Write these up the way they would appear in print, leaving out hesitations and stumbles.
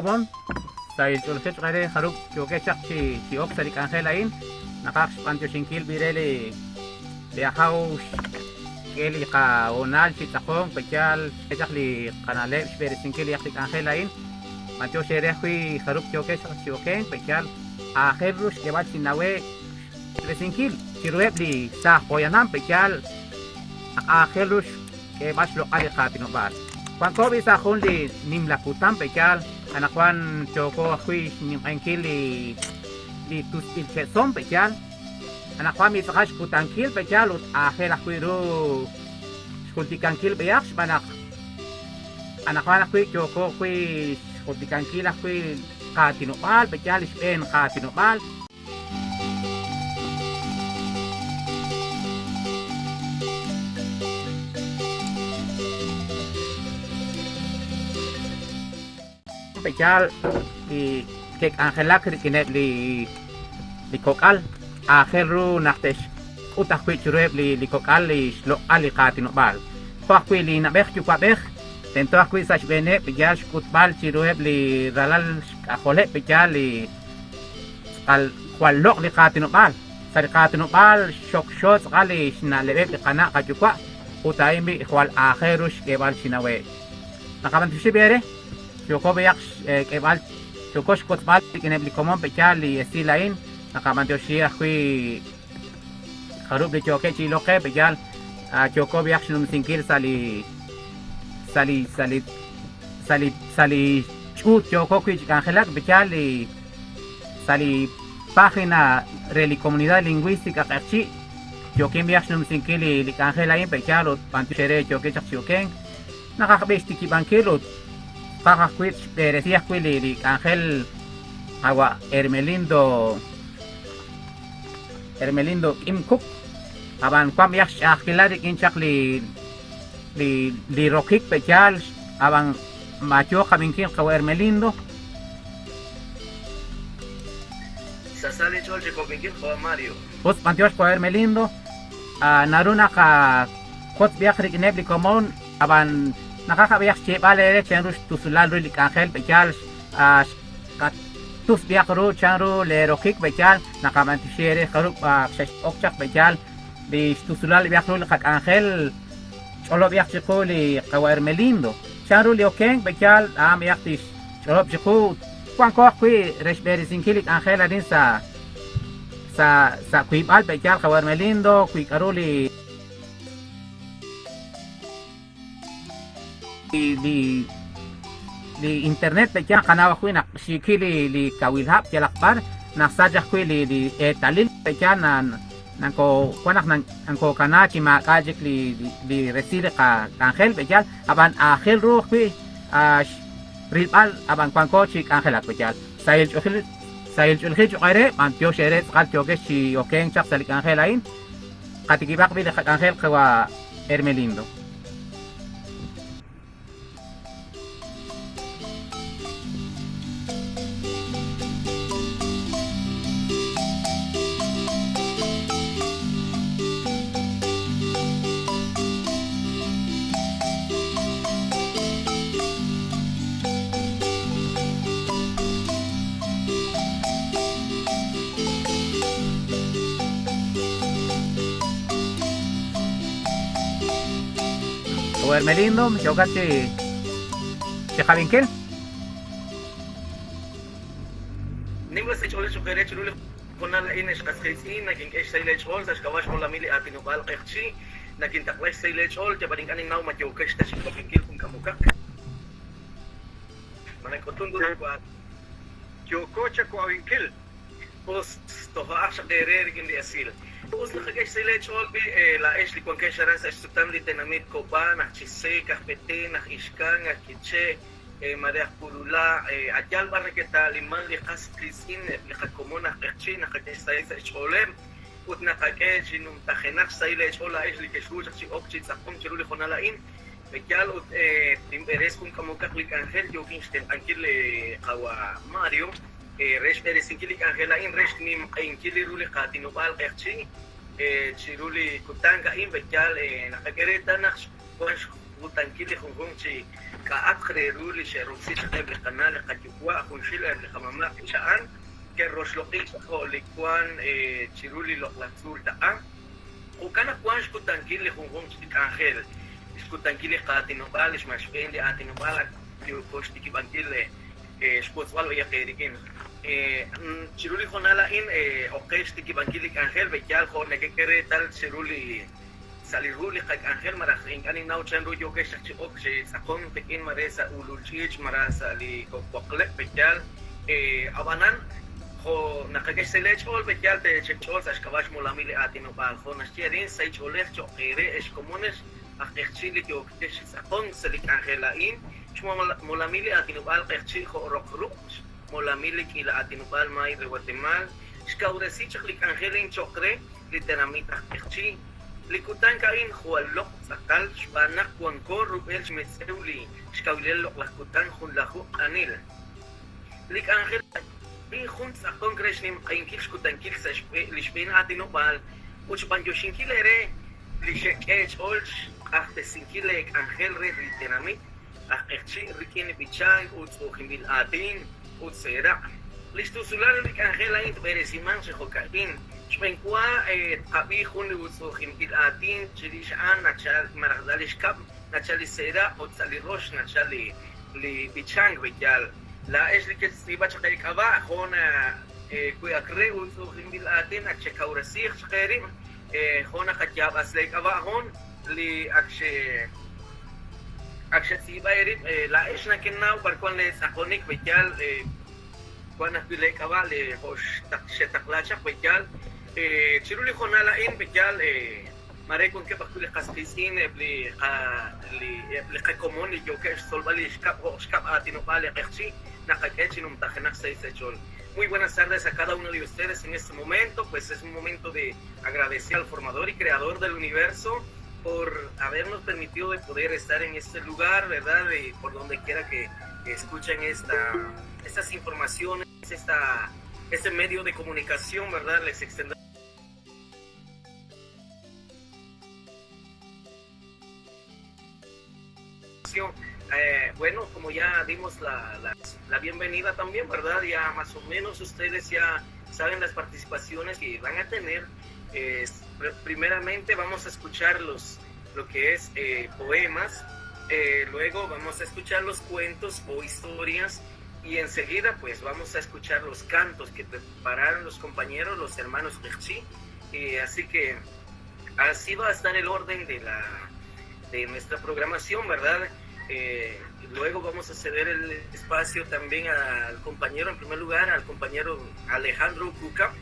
komon sa ilchulchet qare kharuk chokechak chi ok salik angelain nakaks pantyo sinkil birele biahaw keli ka onal si takong pechal kechak li kanale spere sinkil yaklik angelain pantyo shere hui kharuk chokechak si okeng pechal aherus kebat sinawe sinkil sirueb li sa poyanam pechal aherus kebat lokal khatinobal Juan Kobe sa kung li nimlakutan pechal anakwan choko hui nimangkil li tuspil cheson pechal anakwan mi sakash kutankil pechal ut ahel hui ro skultikankil beyaks banak anakwan hui choko hui skultikankil hui katinopal pechal ispen katinopal pechal di kek angela krikinet li kokal akhirru naktesh utah kwi chureb li kokal li lo ali katinobal kwa kwi li nabekh chupabekh tento kwi sach bene pechal kutbal chureb li dalal akole pechal li al kwalok li katinobal sar katinobal shok shot gali na lebek li kana kachukwa utaimi kwal akhirrush kebal sinawe nakabantu sibere Choko beyak kebal chokos kotbal kinebli komon pechal li estilain nakamantyo siya hui kharub li choke chiloke pechal choko beyak sinum singkir sali chu choko kui angelak pechal li sali página reli comunidad lingüística kachi chokin beyak sinum singkir li angelain pechal ot pantyo shere choke chaksioken nakakabesti kibankilot Pakakwit decías Willy Ángel Agua Hermelindo Kim Cook aban kwam yak akilari kinchak li rokik pechal aban macho kabinkin kawa Hermelindo Sasali cholche kabinkin kawa Mario Pos pantios kawa Hermelindo naruna ka kot biakrik nebli komon aban nakakabiyak siya pala chenrus tusulalo li Ángel pechal tus biyak ro chanro le rokik pechal nakamantishere karuk okchak pechal di tusulalo biyak ro kak Ángel cholo biyak chiko li kawa Hermelindo chanro li okeng pechal biyak tis cholo chiko kwan ko kui resberi sinkilik Ángel adin sa kuibal pechal kawa Hermelindo kui karuli di internet pechal kanawa kui nak sikili li kawilhap jalakpar naksajah kui li talil pechal nanko kwanak nanko kanachi makajik li resile ka Ángel pechal aban Ángel ro kui rilbal aban kwanko chik Ángel pechal sayil chulhi chukare pantyo shere skal choke si okeng chak salik Ángel ain katikibak bile kak Ángel kawa Hermelindo Hermelindo, chocat si Javinkel. Nimla sa chole chukere chulule kunal ines kaskaisin naging sa ilechol sa kawas mo lamili atinubal kekchi naging taklay sa ilechol jabaring kaning naw matyokesh ta si Javinkel kung kamukak. Managkotun doon ko at Kyoko cha ko Javinkel. Pos toha sa dere rigin di asil. Pos nakagay sa ilechol bi laes li kung kesharan sa estutan li tenamit ko ba nakchise kahpete nakiska ngakitche Maria Pulula atyal ba nakita liman li kaskrisin li kakomona kakchi nakagay sa echolem ut nakagay sinum takenak sa ilechol laes li keshu si okchit sa kung chiruli konalain Mekyal ut timberes kung kamukak li Ángel joking stem angkil kawa Mario res sinkili Ángela in res nim inkili ruli katinubal kakchi chiruli kutanga in bekyal nakagereta nak kung kutankili kung chi כאקררו לי שרוצית שחייב לכנה לחתיבוע חונשיל לחממה שען כראש לוקי שחו לקוואן צ'ירו לי לצור דעה וכאן הקוואן שקוטנגיל לחומרום שתיק האחר שקוטנגיל לחתינובל שמשפיעים להתינובל קושתיקי בנגיל שקוצואל ויחריגין צ'ירו לי חונה לאין אוקיי שתיקי בנגיליק האחר וכיאל חור נגקרה טל צ'ירו לי salirhuli kag Angel Marasing kaning now chan ruyo kay shakchok si sakong tekin maresa ululchich marasa li kokle pekyal abanan ho nakagay selech ol pekyal te chechol sa shkabash molamili atin ubal ho nashirin say cholech chokere es comunes akechili yo kesh sakong salik Angelain chmo molamili atin ubal kechil ho rokruk molamili kila atin ubal may rewatemal shkauresi chaklik Angelin chokre literamit akechil likutan kain hualok sakal shbanak kuangko rubel shmetseuli shkaulel lakutan hunlahu anil lik angel in hun sakon kreshnim kain kil shkutan kil sa lishben atino bal uch banjoshin kilere lishekech olch achte sinkilek angel re litenami akchi rikin bichang utsokhim bil atin utsera listo sulal lik angel ain beresiman shehokain שפנקואה קבי חון לבוצוכים גלעתין שלישען נצ'ל מרחדה לשקב נצ'ל לסעידה הוצא לראש נצ'ל לביצ'נג וגל לאש לקציבת שחי קבע חון קוי אקרי ובוצוכים גלעתין עד שקאורסיך שחיירים חון החתיאב אסלי קבע חון אקשציבה יריב לאש נקנאו ברקון לסחוניק וגל קואנה פילי קבע לחוש שתחלצ'ך וגל צ'ירו לי חונה לאין בגלל מראה קונקה בחתו לחסקיסין לחקומון ליוקש סולבה לשקap atinopal ejercí nacaquechi no mtajenac seis echol. Muy buenas tardes a cada uno de ustedes en este momento, pues es un momento de agradecer al formador y creador del universo por habernos permitido de poder estar en este lugar, ¿verdad? Y por donde quiera que escuchen estas informaciones, este medio de comunicación, ¿verdad? Les extendo bueno, como ya dimos la bienvenida también, ¿verdad? Ya más o menos ustedes ya saben las participaciones que van a tener. Primeramente vamos a escuchar lo que es poemas, luego vamos a escuchar los cuentos o historias y enseguida pues vamos a escuchar los cantos que prepararon los compañeros, los hermanos Rexi. Así que así va a estar el orden de nuestra programación, ¿verdad? Luego vamos a ceder el espacio también al compañero, en primer lugar, al compañero Alejandro Cuca,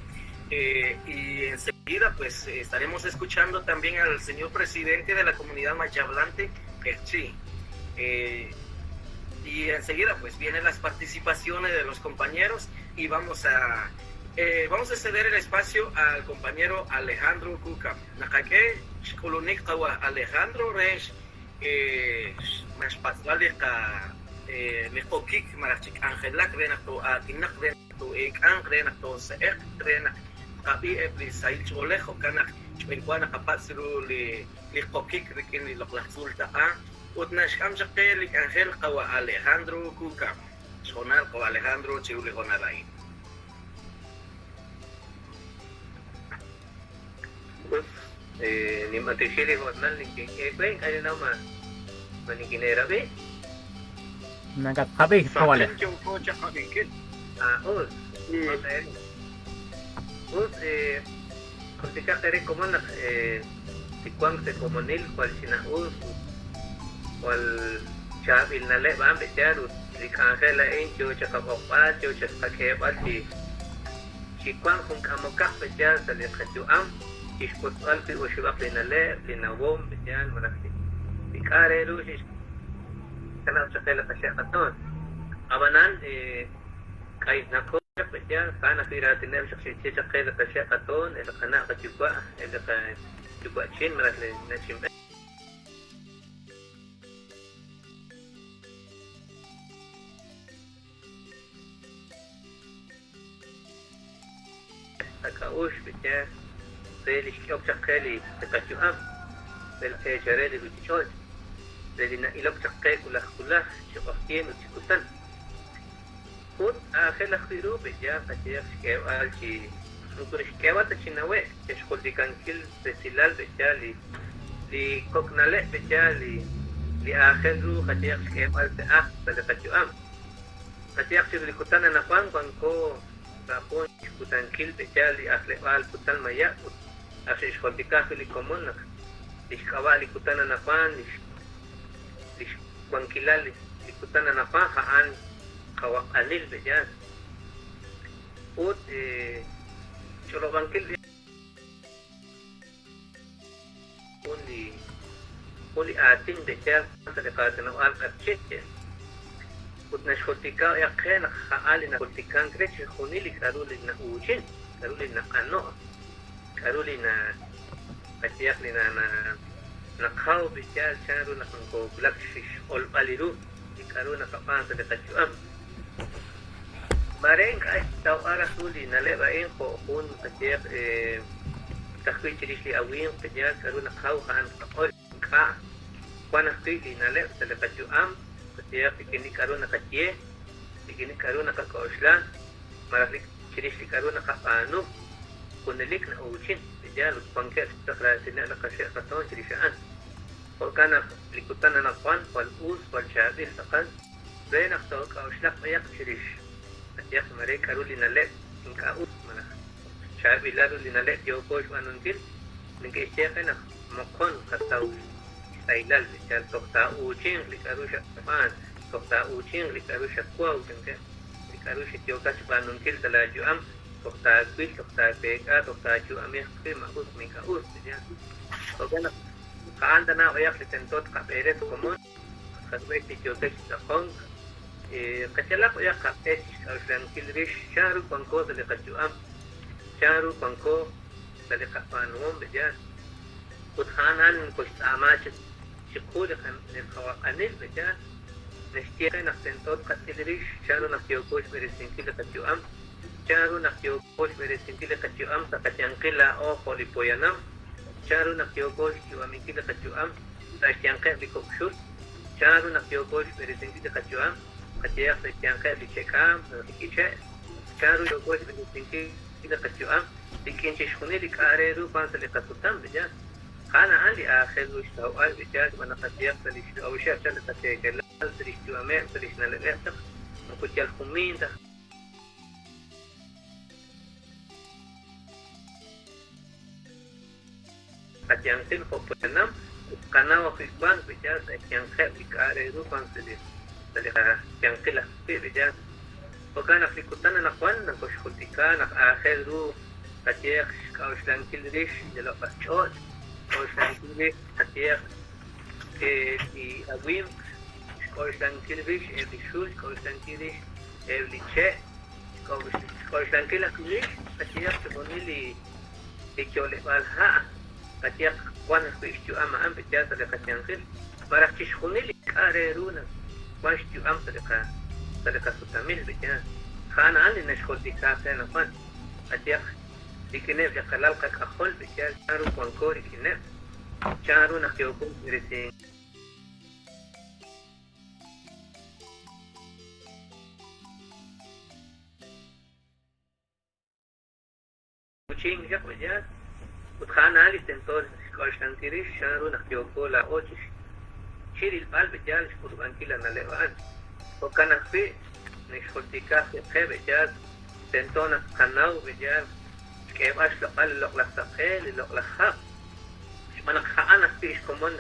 y enseguida pues estaremos escuchando también al señor presidente de la comunidad machablante, Perchi. Y enseguida pues vienen las participaciones de los compañeros y vamos a ceder el espacio al compañero Alejandro Cuca. Nakake, Shkolonik Kawa Alejandro Resh, mas pasvali ka mekokik marachik angelak renakto atinak renakto ekan renakto seek renak kabi ebli sail cholejo kanak chpenkwana kapatsiru li kokik rikin li loklahsulta utnash kamjake li angel kawa Alejandro Cuca shonal kawa Alejandro chiuli honalai. Ni matishili honal ni kwen kaya naman manikinera be nagkakabi kawala kortika tere como na tikwang se komonil kwal sina kwal chabil na le ba becharu likangela encho chakapapa chocha pakebal si kwang kung kamokak bechar sa lekatuam iskotwal fi ushibak linale linawom bechar marasi Kare Luis kana chakela kashaton abanan kay nako ya kana fira tiner shakhsi chakela kashaton el kana kachukwa el chukwa chin marat le nachim takaush bicha belish chakeli kashuam bel jareli bichot de na ilok chakay kulah chokostien uchikutan put akela khiru beja katiyak shkewal chi nukur shkewal ta chinawe cheshkoldikankel besilal beja li koknale beja li akhiru katiyak shkewal ta sadaqatuam katiyak shirlikutan na kwan ko kapon shkutankil beja li akhlewal kutan maya ashe shkoldikah li komon ishkawa likutan na kwan kuangkilal likutan na kwan haan kawak anil bejan ut cholo bangkil uli ating bejan sa dekatan ng al-archit ut na shkotika yakhen haali na shkotikan krech khunili karuli na ujin karuli na ano karuli na katiyak ni na nakhaw bisyal charo na kung black fish all paliru ikaroon na kapan sa dekatuam mareng ay taw ara suli na lebain ko kung katiyak takwi chilisli awing katiyak karoon na khaw kaan kakol ka kwan akili na leb sa dekatuam katiyak ikini karoon na katye ikini karoon na kakaosla maralik chilisli karoon na kapano kunilik na uchin بجال وتفنكر تقرأ سنة لك شيء قطون شريشان وكان لكتنا نقوان والأوس والشعبين فقط بين أختوك أو شلق ويق شريش أتيق مريك أرو لنا لك إنك أوس منا شعبي لارو لنا لك يوكوش وانونتل إنك إشيقنا مقون قطوش سيلال بجال تقطع أوشين لك أرو شقفان تقطع أوشين لك أرو شقوا وجنك لك أرو شتيوكاش وانونتل تلاجو أم تقطع كويل تقطع بيكا تقطع جو أميخ كويل مأوس ميكا أوس بجان وكان عندنا وياك لتنتوت قبيرت كومون خدويت تيوكش تقون قتلق وياك قبيرت أوشلان كل ريش شارو كونكو ذلك جو أم شارو كونكو ذلك قانون بجان وتخانان كشت أماش شكول للخواقانيل بجان نشتيقي نختنتوت قتل ريش شارو نختيوكوش برسين كل جو أم charo nakyokos beresintile kachuam sa kachankila o holipoyanam charo nakyokos chuamikila kachuam sa chanke likokshur charo nakyokos beresintile kachuam kachiak sa chanke lichekam likiche charo yokos beresintile kachuam likinche shkuni likareru pansa likasutam beja kana andi akhiru shtawal beja mana kachiak sa lishawshar sa likachekela sa lishtuame sa lishnaleletak mukuchal khumin yang tin populanam kana wakikwan bija sa yang khe bikare rupan sidi dari yang kila bija wakana fikutan na kwan na koshkutika na akhir ru katiyak kauslan kilrish delo pachot kauslan kilrish katiyak di awim kauslan kilrish every shoes kauslan kilrish every che kauslan kilrish katiyak bonili dikole balha katiyak kwan ko istu ama am beja sa katiyankil para tishkhuni likareruna kwan istu am sa sutamil beja khana an nashkhul dikafta na kwan katiyak dikine bi qalal ka khol beja charu kwan ko dikine charu na kyokum resin kuching jak beja وتخانا لي تنتور كوشتان تيريش شارو نختيو كولا اوتش شيري البال بجال شكوتبان كيلا ناليوان وكان في نشكوتيكا في بجال تنتونا خناو بجال كيف اش لقال لقلق سقيل لقلق خاق شمانا خانا فيش كومون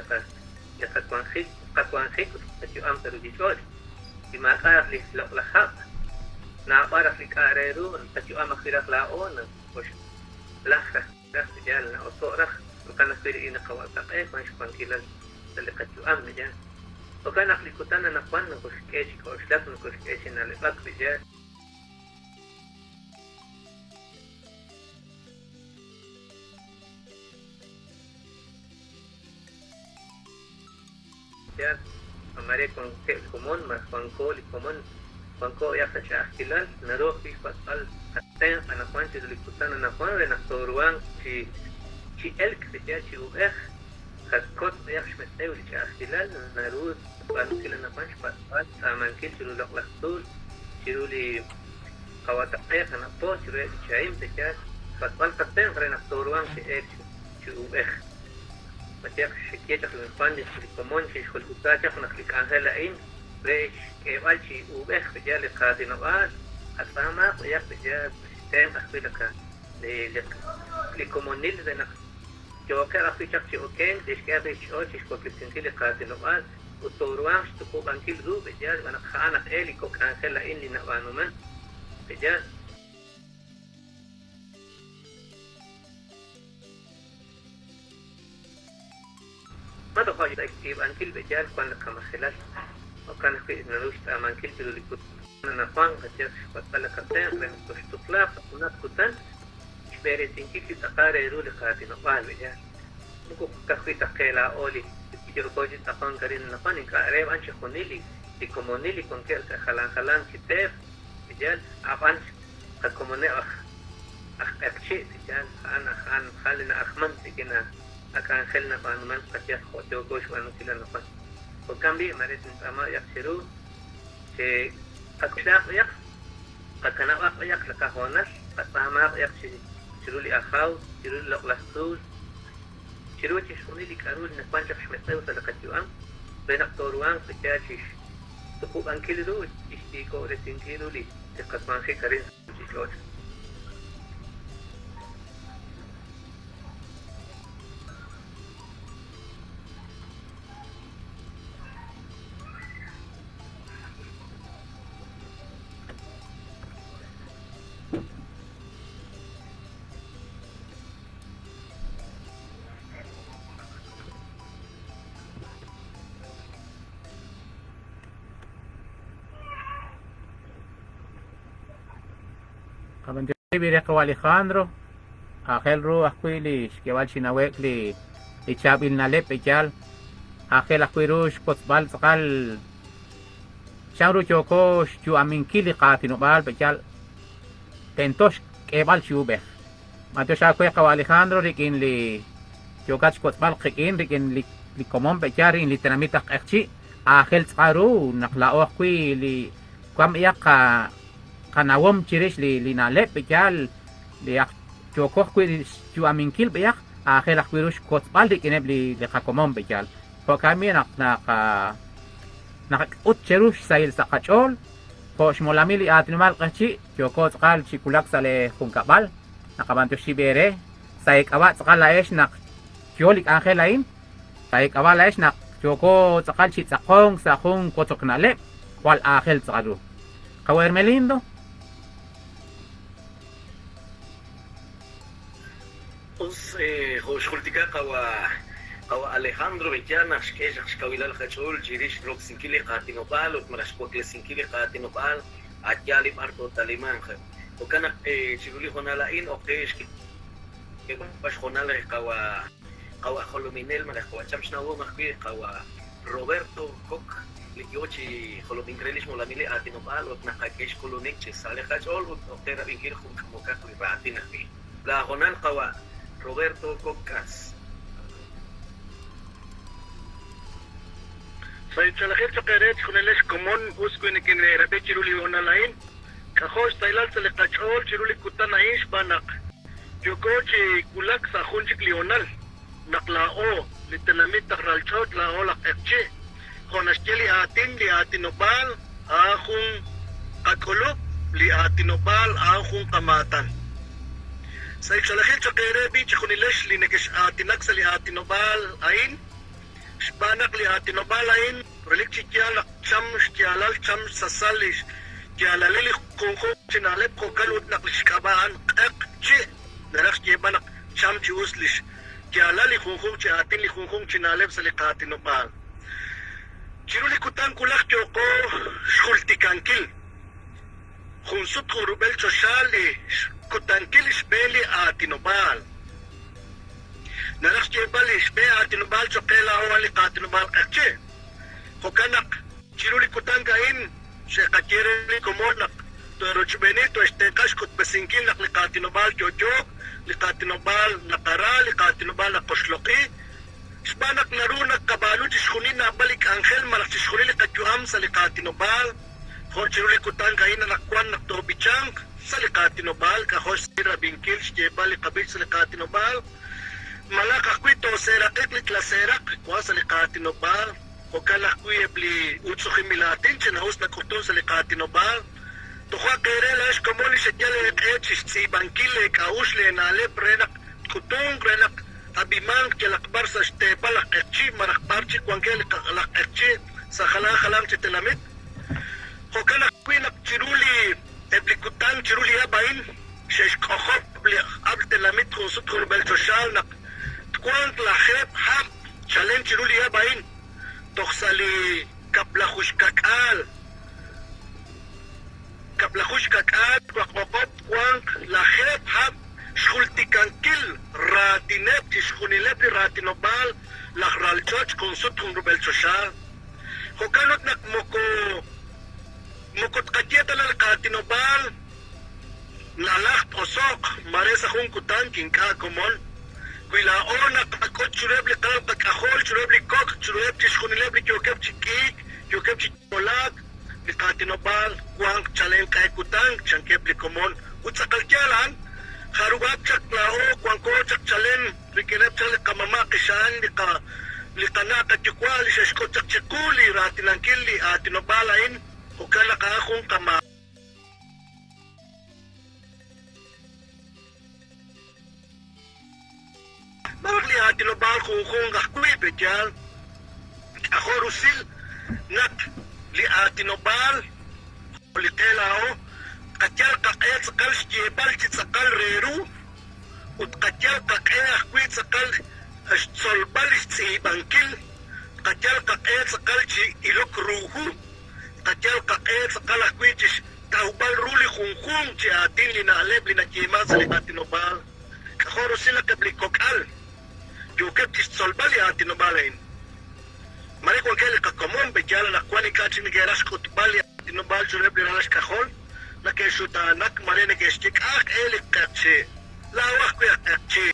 قطوان خيك تجو امترو جيشوش بما قارف لي لقلق خاق نعبارف لي كاريرو تجو امخيرك لاون وش لخرة رخ رجال أو صورخ وكان نسبيل إنا قوال تقايق ما يشكوان كلا للقد يؤمن رجال وكان أخلي كتانا نقوان نكوش كيشي كوش لك نكوش كيشي نالباك رجال رجال أماري كون تيل كومون ما كون كولي كومون كون كو يخشى اختلال نروح في فصل حتى أنا كنت اللي كنت أنا نقول لنا صوروان في elk بتاعي وإخ kaskot yak shmeteu li chakilal narus panu kila napan pat aman kil chiru lak laktul chiru li kawata kaya kana po chiru li chaim tekas pat pal katen kare naktoruang si ek chiru ekh matiak shikiechak lmpan li komon shi shkol utachak naklik angelain reish kebal chi ubekh bejal qadi nawal atama yak bejal tem akhbilaka li komonil zenak joker afichak chi oken dishkar chi och shkol kil qadi nawal utoruang shtuku bankil du bejal wana khana eli ko angelain li nawanuman bejal ما تخرج تكتيب عن كل بجال كان كما خلاص وكان في نروش عن كل اللي كنت أنا فان قد قتل كتان لأن تطلع هناك كتان شبيرة تنكيل تقارع يرول قاتل نقال بجال نكو كخي تقيلا أولي تجرو كوجي تقان كرين نقان إنك أريب أنش خونيلي لكومونيلي كون كيل خلان كتاف بجال أفان قد كوموني أكشي بجال أنا خالنا أخمن تكنا akan khelna panuman katya khoto gosh wanu sila napan ko kambi mare tama yak siru se akda yak kakana yak lakahonas patama yak siru li akhaw siru li laklastul siru chi shuni li karul na pancha shmetau sa lakatuam benak toruang katya chi tuku ang kiliru isti ko retin kilo li se katman khi karin chi slot Kabanti bire ko Alejandro aquel ru aquili que val chinawek li chabil na lep echal aquel aquirush potbal sakal chawru choko chu amin kili qatino bal pechal tentosh kebal chube mato sha ko Alejandro rikin li chokach potbal qikin rikin li komon pecharin li tenamita qchi aquel tsaru naqlao aqui li kwam yaqa kanawom chirish li nalep bejal li chokoh kwi chu aminkil beyak akhel akhwirush kotbal dikineb li qakomom bejal ko kami nak utcherush sayil sa qachol ko shmolami li atnimal qachi choko tqal chikulak sale hunkabal nakabanto shibere sayik awa tqal laesh nak cholik angelain sayik awa laesh nak choko tqal chi tsaqong sa khung kotok nalep wal akhel tqalu kawer melindo חושכולתיקה קווה אלחנדרו בג'אנח שקשך שקווילה לך צ'ול ג'יריש רוק סינקילי חתינופל ותמרשקות לסינקילי חתינופל עד יאלי פרטו תלימן וכאן צ'ירולי חונה לאין אוקיש כבש חונה לך קווה חולומינל מלך קווה צ'ם שנאו מחביר קווה רוברטו קוק ליוצ'י חולומינקרליש מולמילי חתינופל ותנחקש קולוניק שסלך צ'ול ותוכתר אבינקיר חום כמוקך לבעתי נחבי לאחרונן קווה Roberto Cocas. Sa itsalakit sa keret kuneles komon usko ni kinerabe chiruli onalain kahos tailal sa lekachol chiruli kutanais banak yoko chi kulak sa khunchik lional naklao litanamit takralchot lao lak ekche honaskeli atinobal ahung akolop li atinobal ahung kamatan sa iksalakil sa kerebi chikunilesh li negesh atinak sa li atinobal ain shbanak li atinobal ain relik chikyalak cham shkyalal cham sasalish kyalalili kungko chinalep kokalut naklishkabaan ekchi narak shkyebanak cham chiuslish kyalali kungkong chi atin li kungkong chinalep sa li atinobal chirulikutan kulak yoko shkultikankil khunsut khurubel choshali kutankil isbeli atinobal narak jebali isbe atinobal chokela awali atinobal kache kokanak chiruli kutangain se kachirli komonak to rochbeni to estekash kut besinkil nak atinobal jojo atinobal nakara atinobal nakoshloki isbanak Nam sa likatinobal. Kung chiruli kutang kain na nakwan naktobichang sa likatinobal. Kahos sira bingkil sjebal likabit sa likatinobal. Malakakwito serakit litlaserak kwa sa likatinobal. O kalakuyebli utsukimilatin chinahus na kuton sa likatinobal. Tukwa kerela kamoli sa dyale ekechis si bangkile kausle na ale prenak kutong prenak abimang kelakbar sa stebal ekchi marakbarchi kwangkel ekchi sa khalang telamit. O kalakwinak chiruli eblikutan chiruli abain shesh kokhop abl telamit khusut khulbel social nak kwang lahep hap challenge chiruli abain toksali kaplahush kakal kwakmapot kwang lahep hap shkultikankil ratinep tishkunilep ratinobal lahral choch konsut kung rubel social hukanot nak mukot kadyeta na katinobal nalak osok maresa kung kutan kingka kumon kuilao na kakot churebli kalap kakahol churebli kok chureb tishkunilep yokep chikik yokep chikolag likatinobal kuang chalen kay kutang changkep likomon utsakal jalan harugap chak lao kuang ko chak chalen rikinep chale kamama kishan likana katyukwali shashko chak chikuli ratinangkili atinobalain hukala ka akong kama marakli atinobal kung gakwi pedyal ako rusil nak li atinobal ulikelao katyal kakayat sakal sjebal chit sakal reru ut katyal kakayat kwit sakal solbal si bangkil katyal kakayat sakal chi ilok ruhu katyal kakayat sakal kwit chi taubal ruli kungkung chi atin linaleb linajima sa li atinobal kakoro sila kabli kokal yukep chi solbal li atinobalain Mari kung kaya kakomon, bejala na kwani kachin geras kutbali tinubal jureb linalas kahol, na kesuta anak mari na kestik elik kachi, lawak ko yak kachi.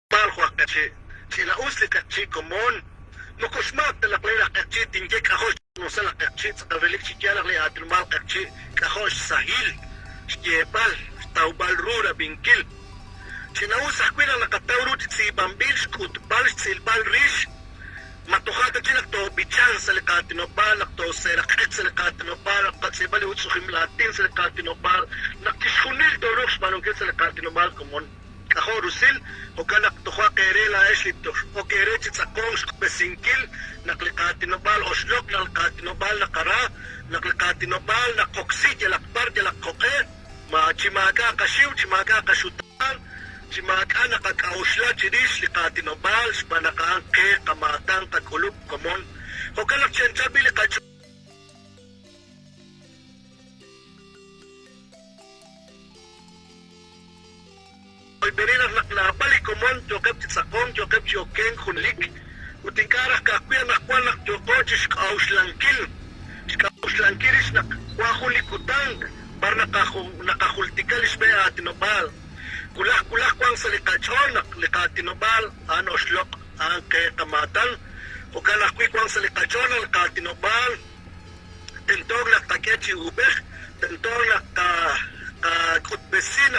Bal ko kachi, sila usli kachi komon, mukusmak talaklay na kachi, tingge kahos musala kachi, sa kavilik si kaya naklay atinubal kachi, kahos sahil, sjebal, taubal rura bingkil, Sinausak ko na nakatawrot si Bambil, Skutbal, Silbal, Rish, matukhatan siya to bichang sa likatinobal, nakto serakit sa likatinobal, nakatsibali utsukim latin sa likatinobal, nakishunil dorok manungkit sa likatinobal, kumon. Ako, Rusil, o ka naktukwa kerela eslito, o kerechit sa kong besingkil, naklikatinobal, oslok, naklikatinobal, nakara, naklikatinobal, nakoksi, jalakbar, jalakoke, chimaga kashiw, chimaga kasutan, Chimaka nakakausla chiris likatinobal spanakaangke kamatang kakulub komon hokalak chenchabi likachu Oy berinak naklabali komon jokep tsakong jokep jokeng khunlik utingkarah kakuya nakwanak jokochis kauslangkil kauslangkiris nakwahulikutan bar nakahultikalis be atinobal Kulah kwang sa likachon, likatinobal, oslok, ang kay kamatan. O kalakwi kwang sa likachon, likatinobal, tentog na takechi ubek, tentog na kutbesin,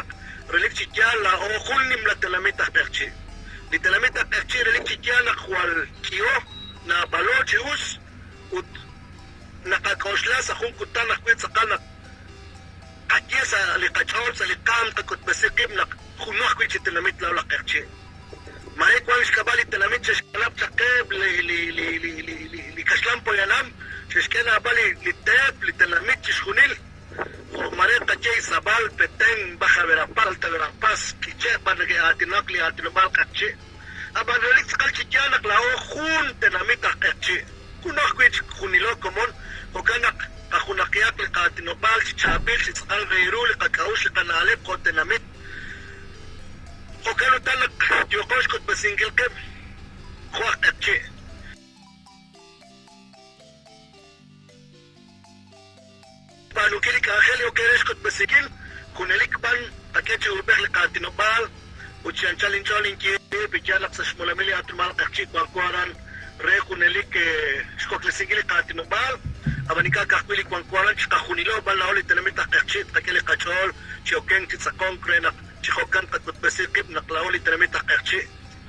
relik chikyala, o kulnim la telamita perchi. Di telamita perchi, relik chikyala, kwal kiyo, na balo chius, ut nakakausla sa kung kutan nakwit sa kanak. Kaya sa likachon, sa likam, takot basikim na kunwak kwit si tinamit lao lakakchi. May kwang iskabali tinamit sa iskalap sa keb, li kaslam po yanam, sa iskena bali li tep, li tinamit sa iskunil. Mare kachay sabal, peteng, baka verapal, taverapas, kiche, panagi atinak, li atinobal kakchi. Aban relik sa kalchikyanak lao, kun tinamit kakchi. Kunwak kwit kunilo komon, o kanak, kakunakiyak li katinobal, si chabil, si sakal reiru, li kakaus, li kanalip, ko tinamit. O kano tanak, yokos kot basingil keb, kuwak etche. Panukili ka akhel yokeres kot basingil, kunelik ban, takeche ubek li katinobal, uchian chalin chalin ki pichalak sa shmolamili at mal kakchit kuaran re kunelik skok lesingili katinubal abanika kakwili kuaran chkahunilo balaoli tenamit kakchit kakele kachol chokeng titsakon krena chihokan katbesikip naklaoli tenamit kakchit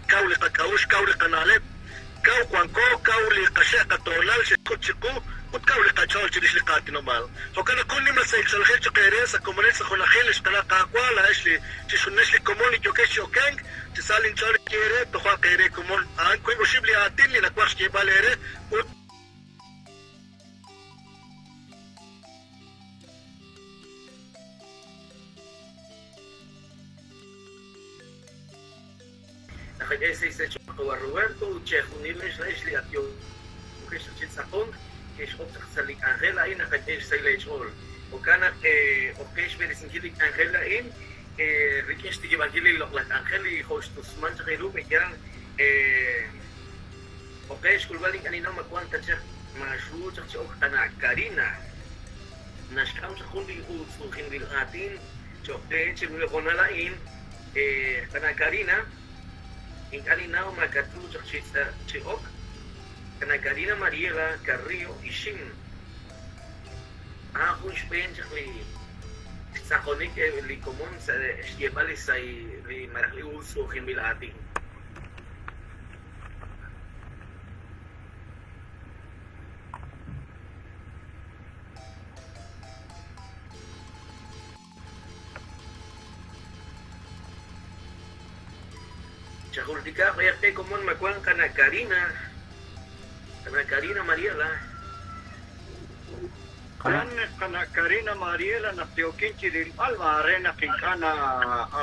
kauli kakaush kauli kanalep kau kuanko kauli kasha katolal shikutchiku ut kauli kachol chilish katinubal hokana kunni masay chalkhel chqere sa komunit sa khulahil shkala kakwala ishli chishunesh li komuni jokesh chokeng tisalin chalin kere toha kere komun an koi ushibli atin li nakwash ke balere ut Nakagay sa isa siya kawaruwento, Chehunilis na isli at yung Christian Chitsakong, Kish Opsak Salik Angela in, nakagay sa ilachol. O kanak, o Kish Medicine Kilik Angela in, Rikish Tigi Bagili Loklak Angeli, Hostus Man, sa kay Rumi, yan, o Kish Kulbaling kanina magkwanta siya, Mashu, sa siya o kanak, Karina, Nashkam sa kundi usukin din atin, Chokde, Chimula ko nalain, kanak Karina, in kanina makatujak chiok kana Karina Mariela Carrillo Ishim akong spenjak li sa konik li komon sa yebali sa li marakli uso kimilati Chakultika kaya te komon magkuang kana Karina Mariela kana Karina Mariela na tiokin chiril alma arena kinkana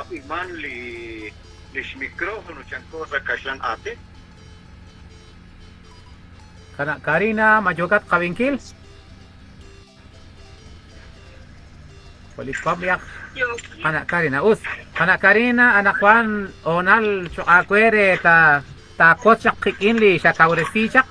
iman li micrófono chanko sa kaslan ate Kana Karina majogat kawingkil. Polis pabyak. Kana Karina us. Kana Karina anakwan onal chokakwere ta kotsak kikinli sa kauresichak.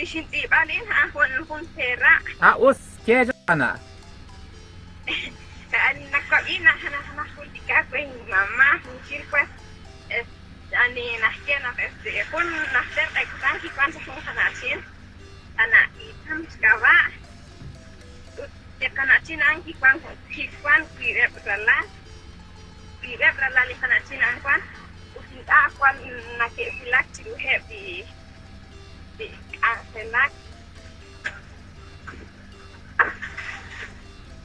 Shinti balin ha kun pera Us keja kana. kan nakaina hana kultika ko mama sirkwat ani nahkena kun nahten eksan ki kan sa hanasin ana itam skawa te kanasin ang ki kan kire brala li kanasin ang kan usinta kwan nakilak to happy di Angselak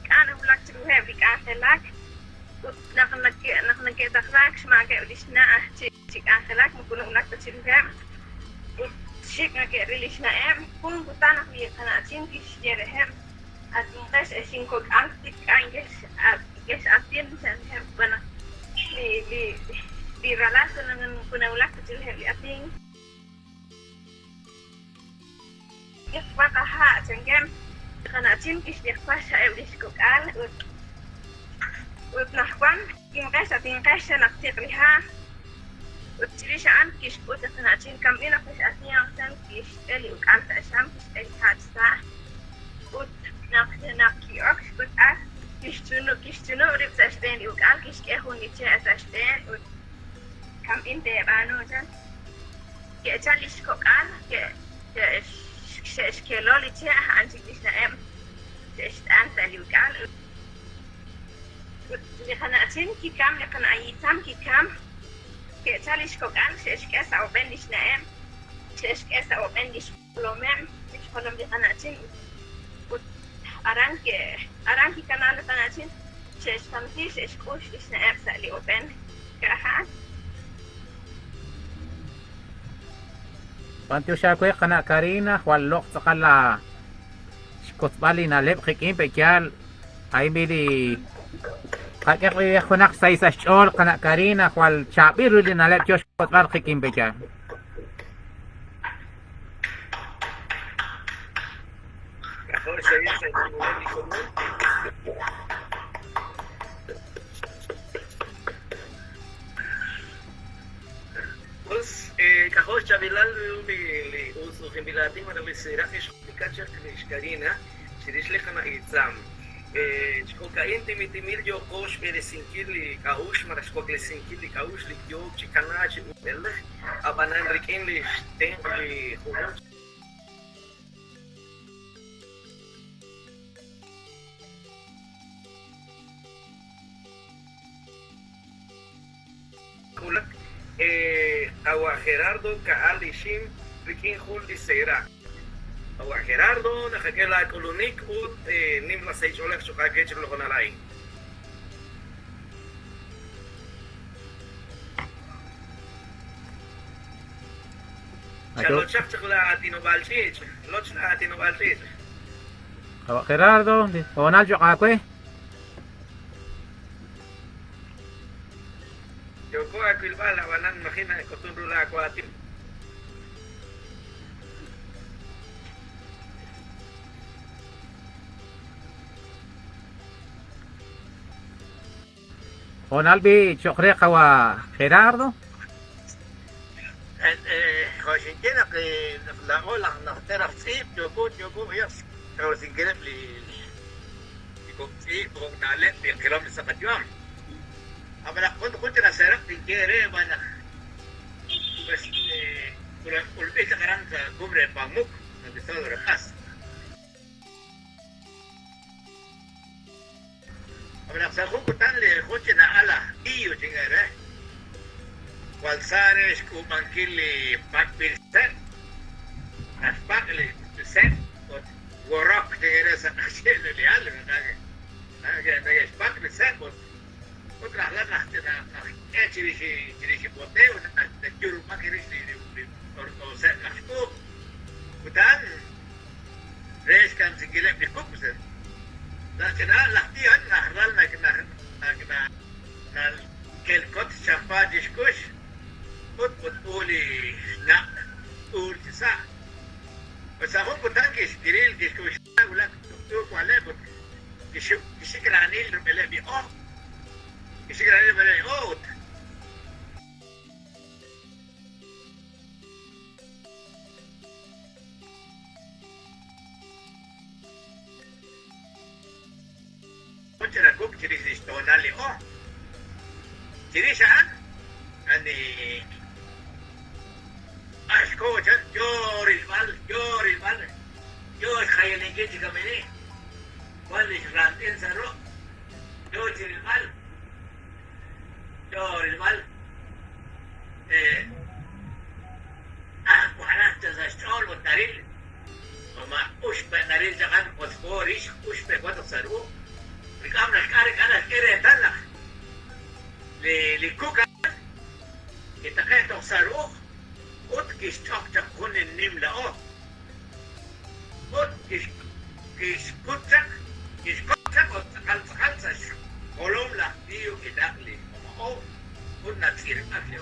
Kana ulak to have the Angselak naknakita klak smaga ulis na si Angselak mukuna ulak to silham shik na ke release na kung butana ni kana chin kisjere hem at ngas esin kog antik anges atin san hem bana di relasan dengan kuna ulak to silham ating Wakaha jangan kana chin kis dia kuasa eblis kokal ut nahwan kim kasa tin kasa nak tikriha ut cirisaan kis ut kana chin kam ina kis asnya san kis eli ukal ta sam kis eli hatsa ut nak ki ox ut as kis tuno rip sa sten ukal kis ke huni che sa sten ut kam in de bano jan ke chalis kokal ke Kelo licia antik di sana an saliukan di kana chin kikam di kana itam kikam ke chalis kokan ke sa open di sana ke sa open di kolomem di kolom di kana chin arang ki kana di kana chin tamsi kush di sana sa li open kaha Pantyo siya kwe kana Karina walok sakala skotbali na lep kikin pekyal ay bili kakek kunak sa isa shol kana Karina wal chapi ruli na lep kios skotbal kikin pekyal Kahosh ahí se mueve común. Pues, Kahosh Chavilal uso Bilatim para Lisera, es Pikachu Krishkarina, Shirishlekhana Itzam. Shkokain Timitimir Yokosh, Peresinkili, Kaush, Marashkoklesinki, Kaush, Likyok, Chikanach, Ubelech, Abanan Rikinli, Stenli, Humus. Agua Gerardo Kaal Ishim Rikin Hul Lisera. Agua Gerardo, Nakakela Kolunik Ut Nimla Sage Olek Shukakech Lokonalai. Chalo Chak la Tino Balchich, Loch la Tino Balchich. Gerardo, Onal Jokakwe. Yoko Aquilba, la banan, imagina, Cotunrula Aquatim. Onal bi Chokre Kawa Gerardo. عشان كده لا اقول لك نختار صيف يوجو يس لو سنجلب لي يكون صيف ونعلق بكلام لسقط يوم اما لا كنت انا سرقت الجيري وانا بس كل بيت كران كبر باموك بتصور خاص اما لا سرقت كنت لي كنت انا على ايو تنجره Walsares kumankili pakpilsen, as pakli sen, ot warok tingere sa kasih leal nage, nage pakli sen, ot rahla nahte na, chirishi bote, ot juru makirish di orto sen nahku, utan reis kan sigilep di kupsen, dan kena lahti an nahlal na kelkot champa diskush. بتقولي لا قول تسع بس اخوك بتنكش جريل كش ولا دكتور ولا كشكل عنيل ربلا بي كشكل عنيل ربلا اوت كنت راكوك تريش تونالي تريش عن اني Ascolta, Giori il male, io il che ti camini, quando il grande sarò, Giori il mal, وحنحت زاشتول والناريل وما أشبه ناريل زغان وثبوريش أشبه وتصروا رقامنا الكارك أنا كيري تلخ لكوكا يتقين تصروا Ot kishchak kun nimla ot kishkutchak ot kalsa kolom la dio kidakli ot natsir akli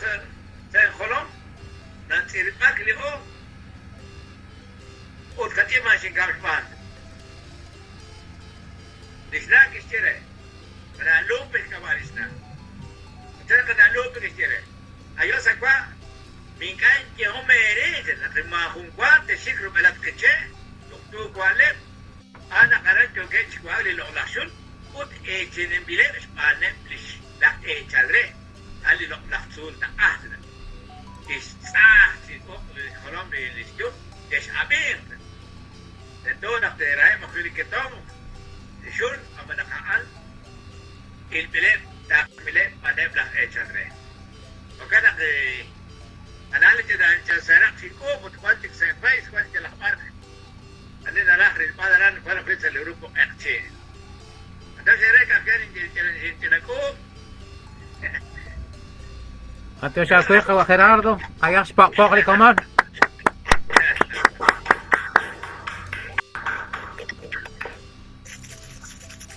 sen خلم نتصير أكل وتكتي ماشي قامش بان لسناك اشتري أنا لوب بالكبار سناك ترى أنا لوب بالاشتري أيوة سكوا من كان يوم يريد لكن ما هم قام تشكر بلاد كتشة دكتور قالب أنا قررت جوجيتش قالي لغلاشون وت إيجين بيلش أنا بلش لا إيجالري قال لي لغلاشون تأهل استعجل خلام للشوف ايش عبير الدونة بتراي مخلي كتام شون اما نقال البلاد تاكمله ما نبلغ اجري وكذا انا اللي كده انت سرقت في كوب وتقولك سيفايس كنت الاخبار اننا راح ما انا فانا في الأوروبا اكتي ده شركه كان انت كوب Antio Sharkwe kawa Gerardo. Kaya spakpok li komod.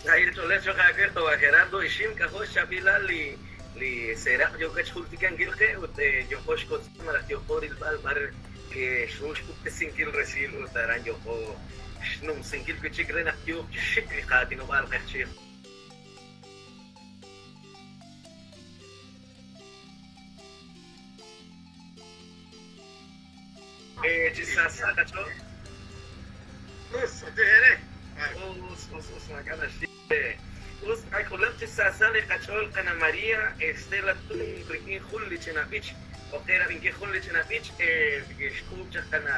Dahil tulis yung kakir to Gerardo isim kaho shabila li serak yo kach hultikan gilke ut yo hosh ko marat yo koril bal bar ke shush ku singil resil utaran yo ko shnum singil ku chigre nak yo shikri qadino bal qachir chisasa kacho us magana shite us ay kulam chisasa le kachol kana Maria Estela tun rikin khulli chinapich o kera rinki khulli chinapich escucha kana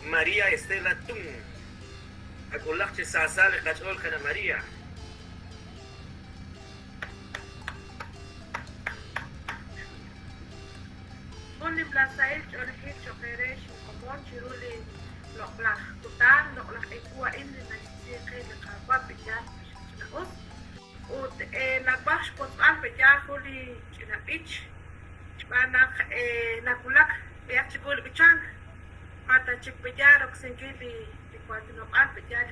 Maria Estela tun akulak chisasa le kachol kana Maria Only Blasail Chorhe Chokeresh Komon Chiruli Loklah Tutan Loklah Ekua Indi Nasike Nakaba Pejar Us Ut Nabash Potan Pejar Huli Chinapich Banak Nakulak Yachikul Bichang Mata Chik Pejar Oxengili Kwatinokan Pejar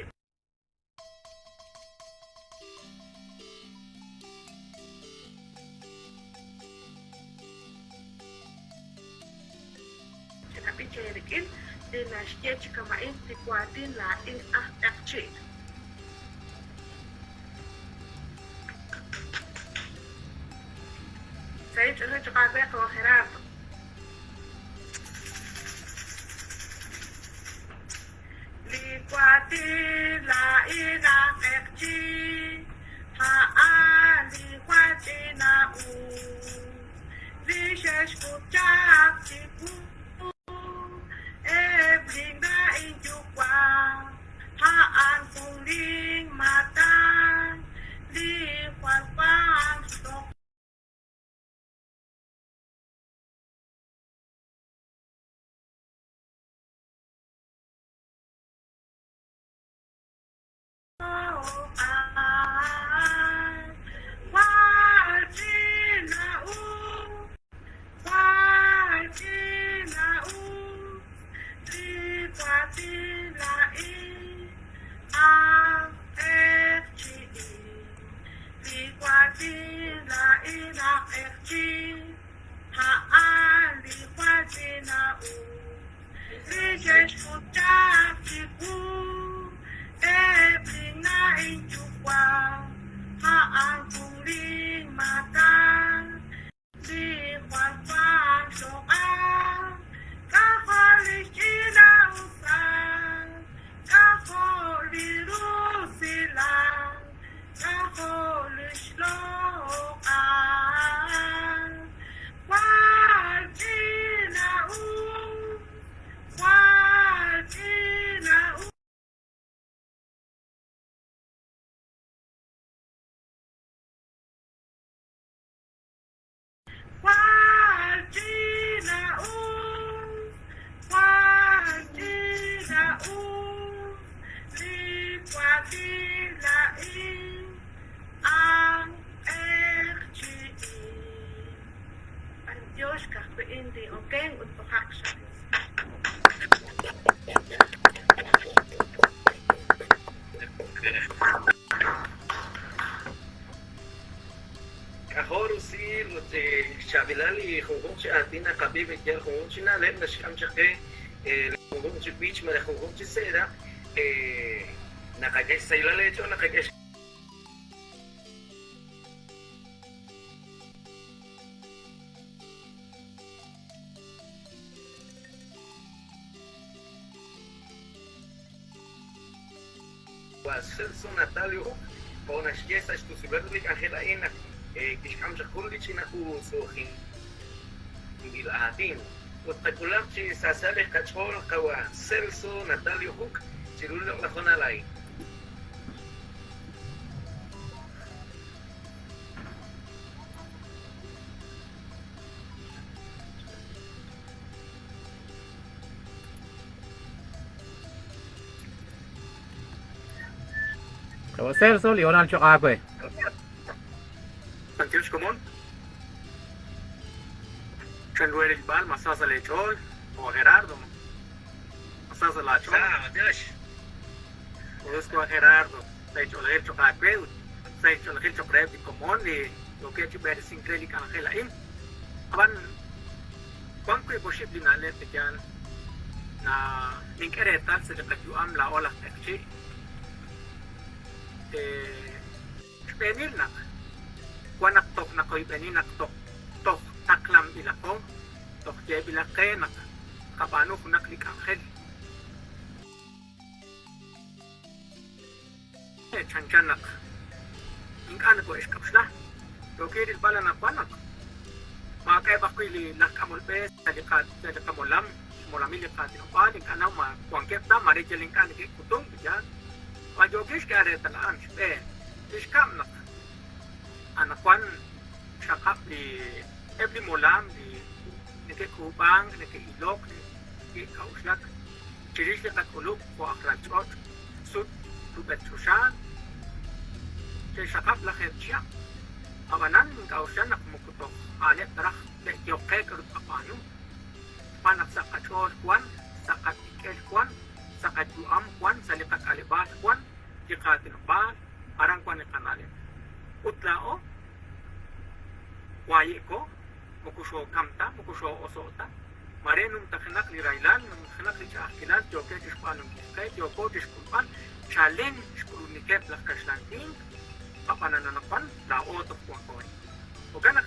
Cherikin din na sketch kamain ti kwatin laing akche. Saya cakap cakap apa kau harap? Li kwatin laing akche, haan li kwatin na Vishes kucak tipu. Ebling na injukwa haan kuling mata li kwan stok Shabilali khungkung chi atina kabib kel khungkung chi na lem nashkam chake khungkung chi beach mara khungkung chi sera nakagesh sailale cho nakagesh Celso Natalio con as fiestas tu subirli Angela Ena kishkam shakuli china usuhin bilahatin وتقولك شي ساسالي كاتشول كوا سيلسو ناتاليو هوك تشيرولو لخونا لاي Celso, Leonel Chocaque. Antios común. Changuel el bal, Masasa Lechol, o Gerardo. Masasa la Chol. Busco a Gerardo. Lechol el Chocaqueu. Lechol el Chocrep y Comón y lo que he ver sin crédito que Angela in. Aban, ¿cuánto es posible na le te yan na ninkeretal sa lekatuam la olah tekchi? Penil na. Kuanak tok na koy penil nak tok taklam ilako. Tok je bilake nak kabano kunak likangel. Chanchanak. Ingkan ko eskapsla. Lokiril pala na kuanak. Makay bakoy li nakamol pe sa likamolam. Molamili ka tinupalin ka na kuangkep na marijaling ka ni kutong biyan. Majogish ka rin talaan. Iskam nak. Anakwan syakap di every molam di kubang, ilok, kauslak. Ciris likat uluk ko akrachot. Sud lubet susan. Syakap lakit siya. Abanan kausyan nak mukutok. Alep tarak yoke kerut apano. Panak sa kachor kwan, sa katikel kwan, sa kajuam kwan, sa likat alibas kwan, jikatin ba, parang kwan ikanalip. Utlao, wayi ko, mukusho kamta, mukusho osota, marenum takinak ni Railan, takinak ni Chakilan, joke dispanong kiskay, joko diskulpan, challenge kuluniket lakaslanting, papanananapan, lao to kuwakoy. O ganak,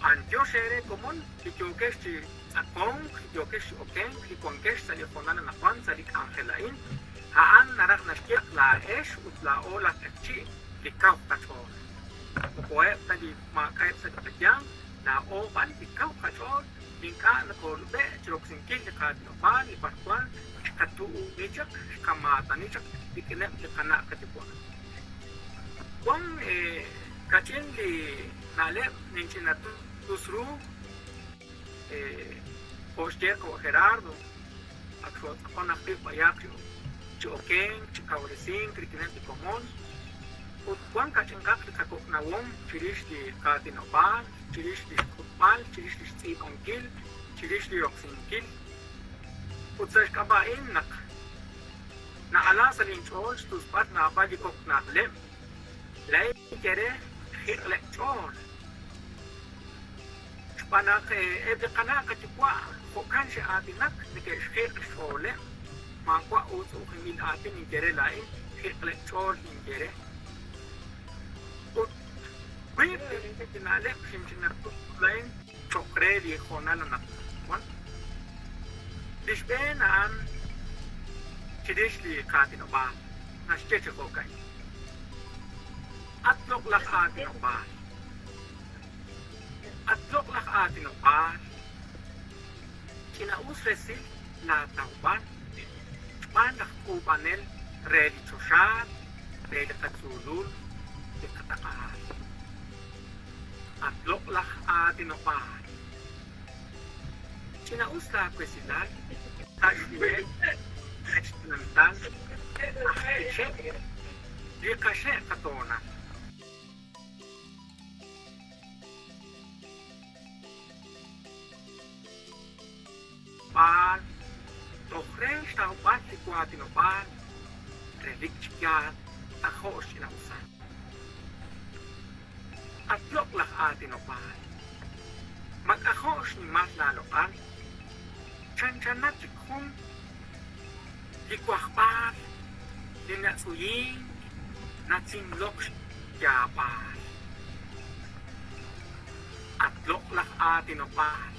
anjo sere komon, joke si akong, joke si okeng, kuwangkesh sa liponananapan, sa likangelain, haan narak naskiak laesh, utlao lakakchi, ikaw kachol. Kukuha tadi makait sa kapadyang na oban ikaw kachol. Lingka na kolube, chirok singkil na kadinopan, iparkuan, katuo nijak, kamata nijak, ikinep na kana katipuan. Kung kachin li nalep, ninchin na tusru, poster ko Gerardo, aksot ako nakip bayak chokeng, chikawalising, krikinep di komon, Kuan kacengkak di kakuk nawong, ciris di katinopan, ciris di kupal, ciris di stibangkil, ciris di yoksingkil. Utsas kabain nak naala sa linchol, stuspat na pa di kok naklem. Lay kere hiklekchol. Panak ebe kana katipwa, kukan siya atinak, nikeshik shole. Makwa uso kimil atin ni kere lain, hiklekchol ni kere. Wait, tinalip, simsinatut lain, chokre di konal na nakwan. Disbenaan, sidish di katinoba, naskeche ko kay. Atlok lak atinoba. Atlok lak atinoba. Kinausresi latauban. Panak kubanel, redi choshat, redi katsulul, di katakahal. Atlok lah atinopan. Sinausla ko sila, ashwe, ashtinantan, ahkishe, di kashe katona. Pan, tohre staupat si ko atinopan, relikchikyat, tako sinausan. Atlok lah atin opan. Mag-akos ni mas laloan. Chan-chanat sikong. Likwakpan. Linatsuyin. Natsinlok siyapan. Atlok lah atin opan.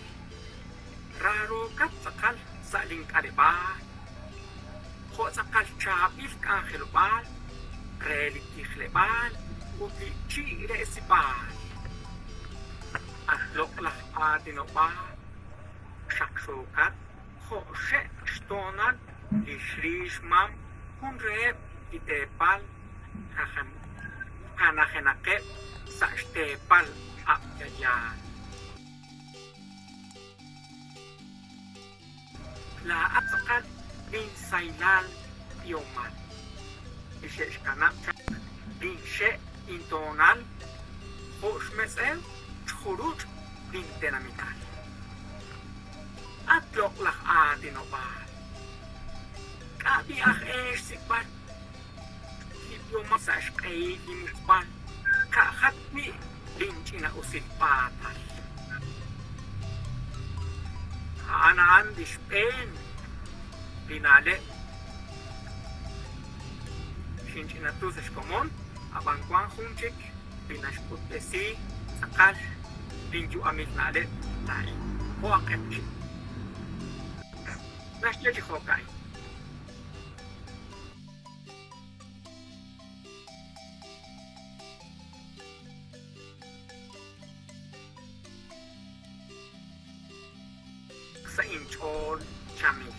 Raro kat sakal sa lingkariban. Ho sakal chapil kakiluban. Relikikleban. Uti chire sipan. Atlok lah atinopan. Shaksukat. Hoshe stonan. Lishrishmam. Hunrep. Itepal. Hanahenakep. Sa stepal. Apyayan. Laat sakat. Binsailal. Yoman. Ishesh kanap. Binshe. Intonal, Hoshmesel, Churut, Bintenamital. Uslok lah atin opal. Kabi sikpan. Hibyo masash kay himukpan. Kahat ni lincina usil patal. Hanaan di Spain. Pinale. Lincina tu sa komon. Abang kwang hunchik. Pinashput si sakal. Linju amit nale. Tay. Hoak etchik. Nasya di hokay. Sa inchon chami.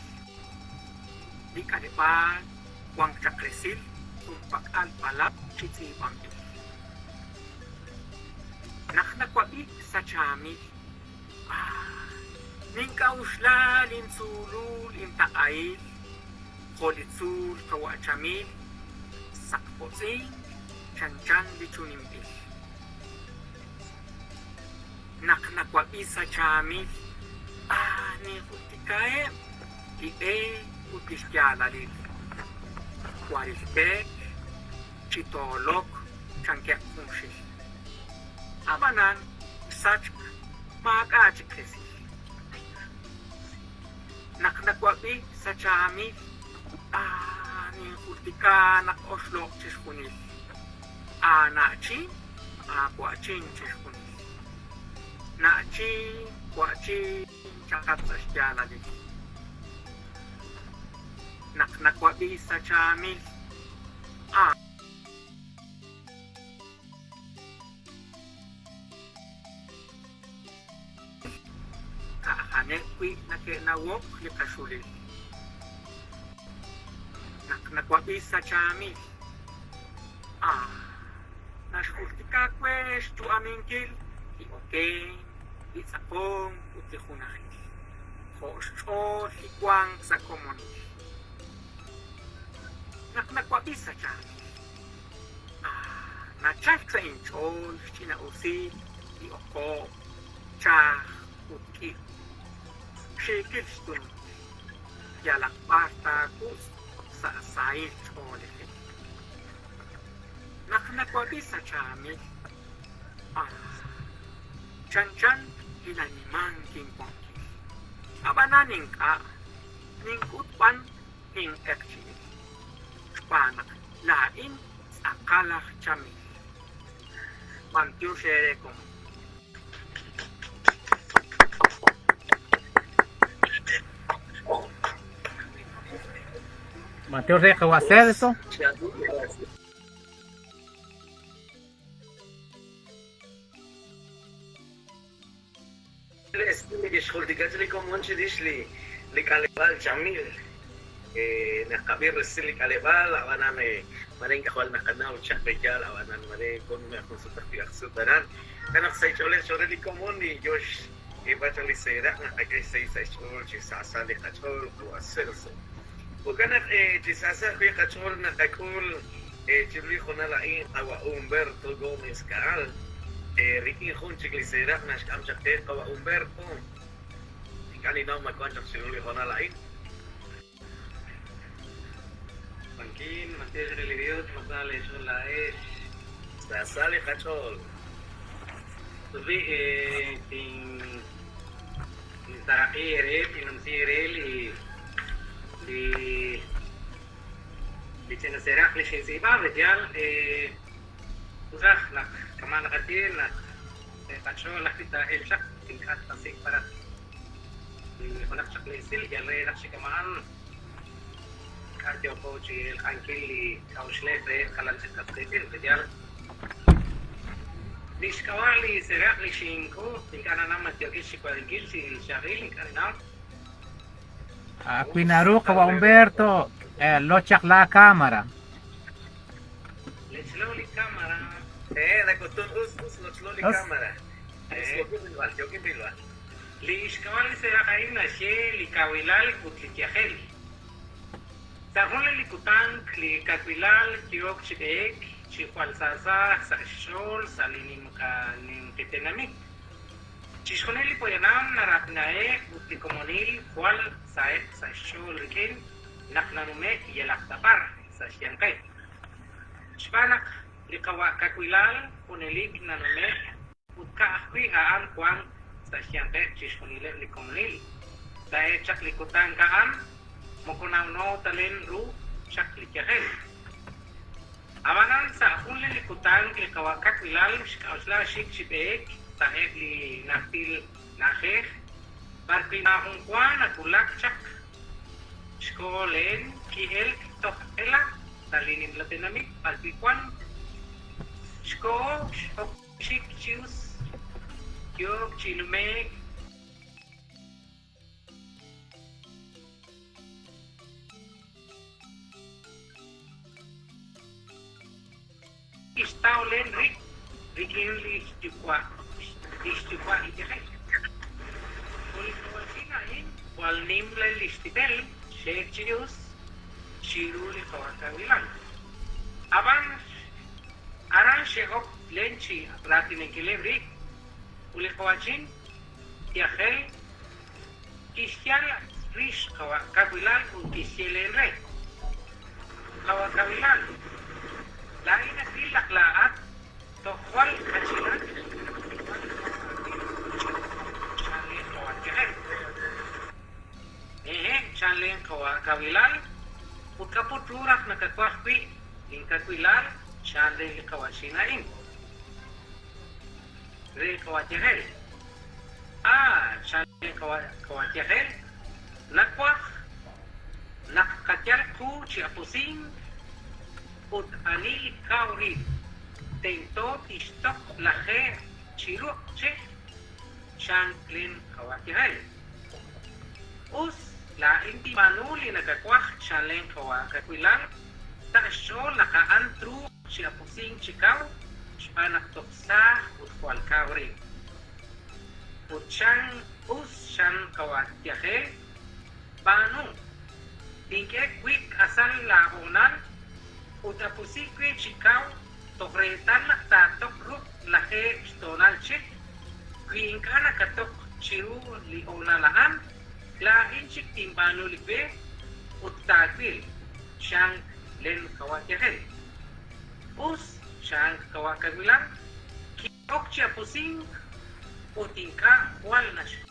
Di kalipan, wang chakresil, tumpak alpalap, chitsi bangil. Naknakwabi sa chami. Ningkausla linsulul intakail, kolitsul kawa chamil, sakpotsing, chanchan bichunimbil. Naknakwabi sa chamil. Ni kutikae utisyalalil. Warisbek, chitolok, chankyak kunshil. Abanan, sach makachikesi. Naknakwabi sa chami. Ni kutika nakoslok chishkunil. Nachi, kwachin chishkunil. Nachi, kwachin cakat sa syalalil. Naknakwabi sa chamil. Kahanekwi na kinawok likasulil. Naknakwabi sa chamil. Nashkultika kwes tu amingkil. Okay, isakong utihunahil. Hoshol higwang sa komunil. Naknakwabi sa chamil. Nachak sa inchol, sinausil, ioko, chah, utki. Shekil stun. Yalak pasta kus sa sail cholil. Naknakwabi sa chamil. Chan-chan ilanimang kingpong. Abananing ka, ning kutpan, ning ekchi. Panak, lain, akala chami. Mantiu shere kong. Mateo Rey, ¿qué va a hacer eso? יכולתי לי כמובן שיש לי לקלבל צ'מיל nakabir sili kalebal awanan maring kakwal na kanal chat bejal awanan maring kon me akong sutak sudaran kanak sa chole li komoni Josh iba chali sera na kay sa chol chi sasa li kachol ko aserso uganak chi sasa ko kachol na kakul chili khonalain awa Humberto Gomez Caral Ricky Hunchik li sera na skam chakte awa Humberto kanina magkontak chili khonalain Mungkin masih religius masalah itu lah Sasali kachol. Tapi ting taraki tinam sireli di china serak li shinsiba betial usah nak kemana katil nak kachol lah kita elshak tingkat tasik para konak chakli sil jalre nak sikaman Yo coach el Ankeli Kaushle kalan sa kapitid kaya Diskawali serak li shinko tingkana naman tiyoki si Kwalingil si Shahil kanina Quinaru, kawa Humberto, lochak la cámara. Let's slowly camera nakutun us slowly camera. Yoki bilwal. Li iskawali serak ay na siya li kawilal kutlikyahel Tahun likutan li kakwilal tiok chibek chikwal sasa sa shol sa linim ka nim kitenamik Chisconelli poyanam naraknae utikomonil cual sae sasholikin naknanume yelaktapar sasyanke. Shpanak likawa kakwilal unelik nanume utka akwi aan kwang sasyanke chisconile likomonil. Sae chak likutan kaan mokunaw no talen ru chak likyahen. Amanan sa akun likutan likawa kakwilal shkausla shik shibek sahib li naktil nakeh barpinahong kwan at ulak chak skolen kiel tok ela talinim latinamik palpikwan sko shok shik chius yok chilume istaulen rikin li stikwa itihay. Ulikuwasinahin, wal nimla listibel, shechirius, shiruli kawakawilan. Aban, aran shehok lenchi ratin en kilebrik, ulikuwasin, tiahel, kisyal rish kawakawilan, kisyelen re. Kawakawilan, lain na silaklaat, tokwal kachilan, Chanlen kawilan utkaputurak nakakwakwi lingkakwilan chanlen kawasinain re kawatihel chanlen kawatihel nakwak nakakatyal ku chi apusing ut ani kawri tento istok lahe chiruk che chanlen kawatihel us la inti manuli nakakwak chanlen kawakakwilan takasyo nakaantru siya pusing chikaw spanak toksa utkwal kawri utsyang syan kawatyahe banu tingke kwik asal lahunan utapusikwe chikaw tokretan naktatok ruk lahe stonal chik kwingka nakatok chiru lionalaan lain chik timbano ligbe uttakwil siyang len kawatihel us siyang kawakawilang kikok siya pusing utingka wal na siya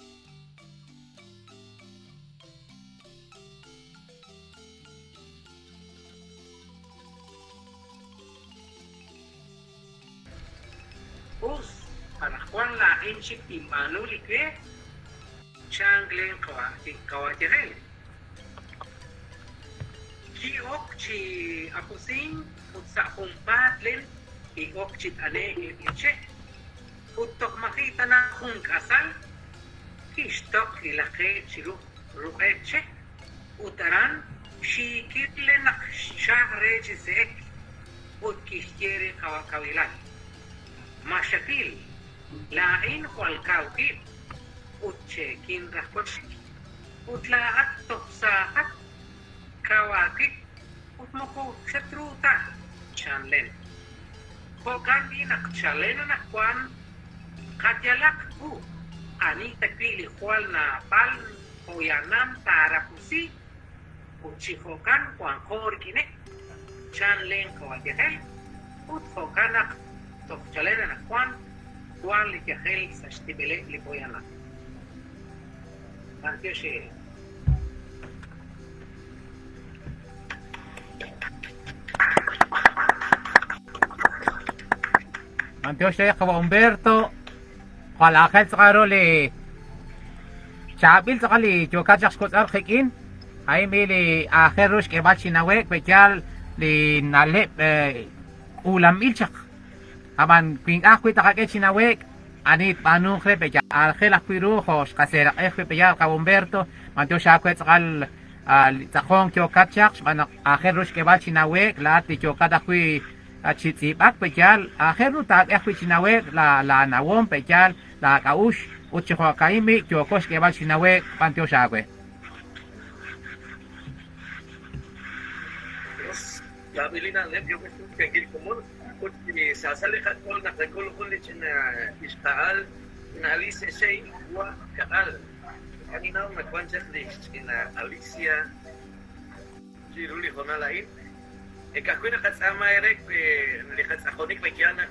us panakwan lain chik timbano ligbe Changlen kawatihel. Kiok chi apusing utsa kumpat len kiok chi ane ilche. Utok makita na kung kasal kistok ilake chiru rueche. Utaran shikit lenak shahre chisek ut kistiere kawakawilan. Masyakil lain kwal kawkip utchekin rahkotsik utlaat toksaat kawakik utmoko shatruta chanlen kokan inak chanlen anakwan katyalak ku ani takpili kwal na pal oyanam tarapusi utchikokan kwan korkine chanlen kawatihel utkokanak tokchalen anakwan kwan litihel sashtibele lipoyanak Antioche. Antioche kawa Humberto kalakal sa karoli chabil sa kali chokachak skot arkikin ay mili akherush ke bat sinawek pekyal li nalep ulam ilchak aman ping akwit akaket sinawek anit panu krepe ya algela pirujos kasera efe ya ka Humberto mantio shakwet kal takong kyo katchak man ajerush ke bal chinawek la ti kyo kada kui chitsi bak pechal ajeru ta ekwi chinawek la nawon pechal la kaush uchiho kaimi kyo kosh ke bal chinawek pantio shakwe Sabi na lep yung kagil kumul kung sasalikat ko nakagul ulit na istaal na Alicia Shay wa kaal. Kanina magkwansak na Alicia Chiruli Honalain. Kakoy nakatsama erek likatsakonik magyana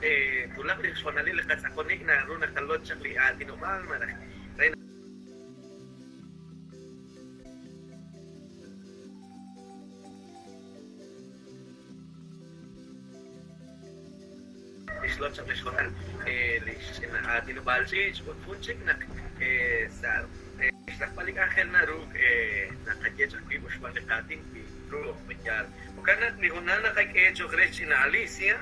tulak li sonali likatsakonik na ro nakalot siya li tinumal man. Islot siya li sonal li tinubal siya punchik na sa balik akhir na ro nakadya siya kibos malikating ro magyal. Bukanat ni Hunana kay Kecho Krech na Alicia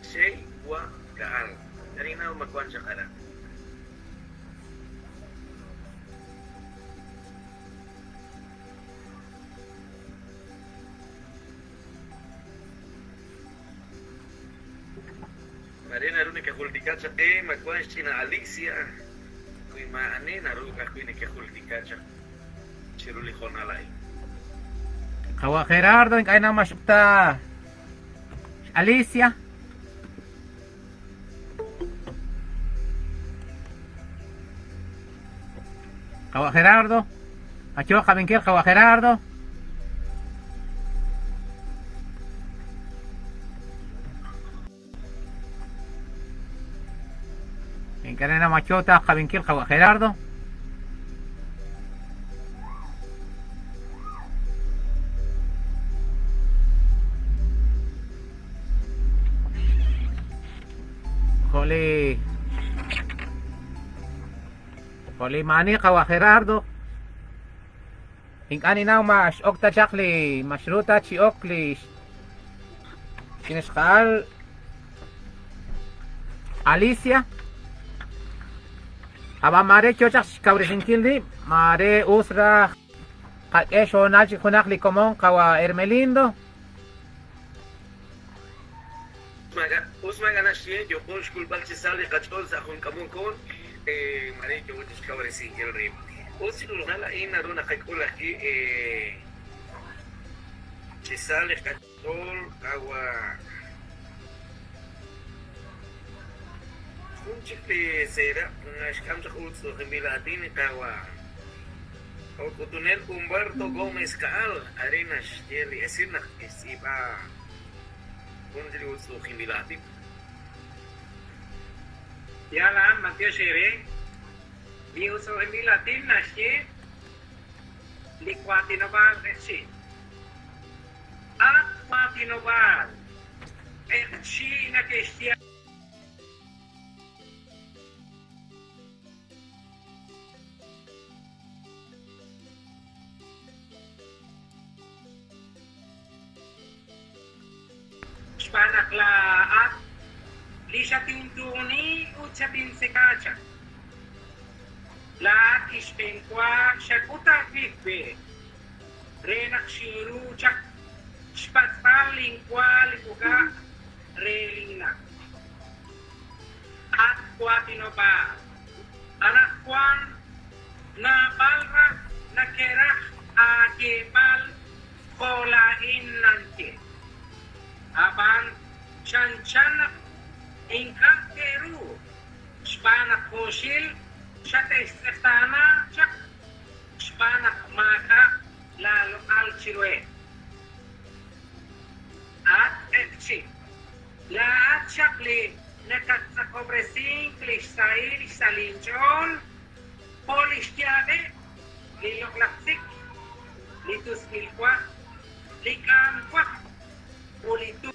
Shay wa kaal. Kanina magkuhan siya kana. Marina rin nakakultikat siya magkuhan siya na Alicia. Kung maani na rin ako'y nakakultikat siya. Chiruli Honalay. Kawa Gerardo, kaya na masyukta Alicia. Kawa Gerardo. Acho kabingkir kawa Gerardo. Kaya na machota kabingkir kawa Gerardo. Koli mani kawa Gerardo. Hing ani na mas okta chakli masruta chi okli kineskal Alicia. Aba mare chochak kawrisin kildi mare usra esho nachi kunakli komon kawa Hermelindo. Usmaga na siya, yung kung school bag si Sally Kachol sa akong kamungkon, mali yung utis kawari si Gilrim. Usin nalain na rin nakakulaki, si Sally Kachol, kawa, kung chikli sera, nga skam sa kulso, kimilatin, kawa, o kutunel Humberto Gomez Kaal, arinas, jeli, esinak, isiba, kung jeli ulso, kimilatin. Yalan Mateo Shere li uso hindi Latin na siya likwati nobal etsi at mati nobal etsi na kesya spanakla at li sa tintuni ut sa tinsekacha. Lahat ispenkwa siya kuta kikbe. Renak siru chak spatpaling kwa lipuga relina. At kwa tinoba. Anak kwan na balra na kerak akebal kolain nanti. Aban chan-chan ingkang keru spanak kosil sa testana chak spanak maka lalo alchirwe at etsi lahat chakli nakatsakopresing klistail salinchon polisyade liloklaksik litus milkwa likamkwa ulitun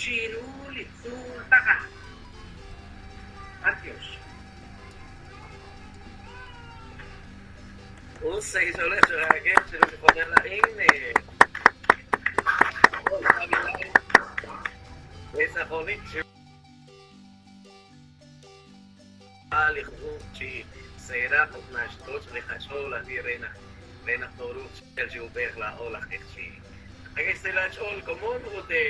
Chiru litsul taka. Adios. Usay solo sa akin, sila ko na lain sabi lain. Sa comic, alik ko si Sera kung nashtot sa likasola di Rena Toru Sergio Berla o lakiksi. Kaya sila chol komon ute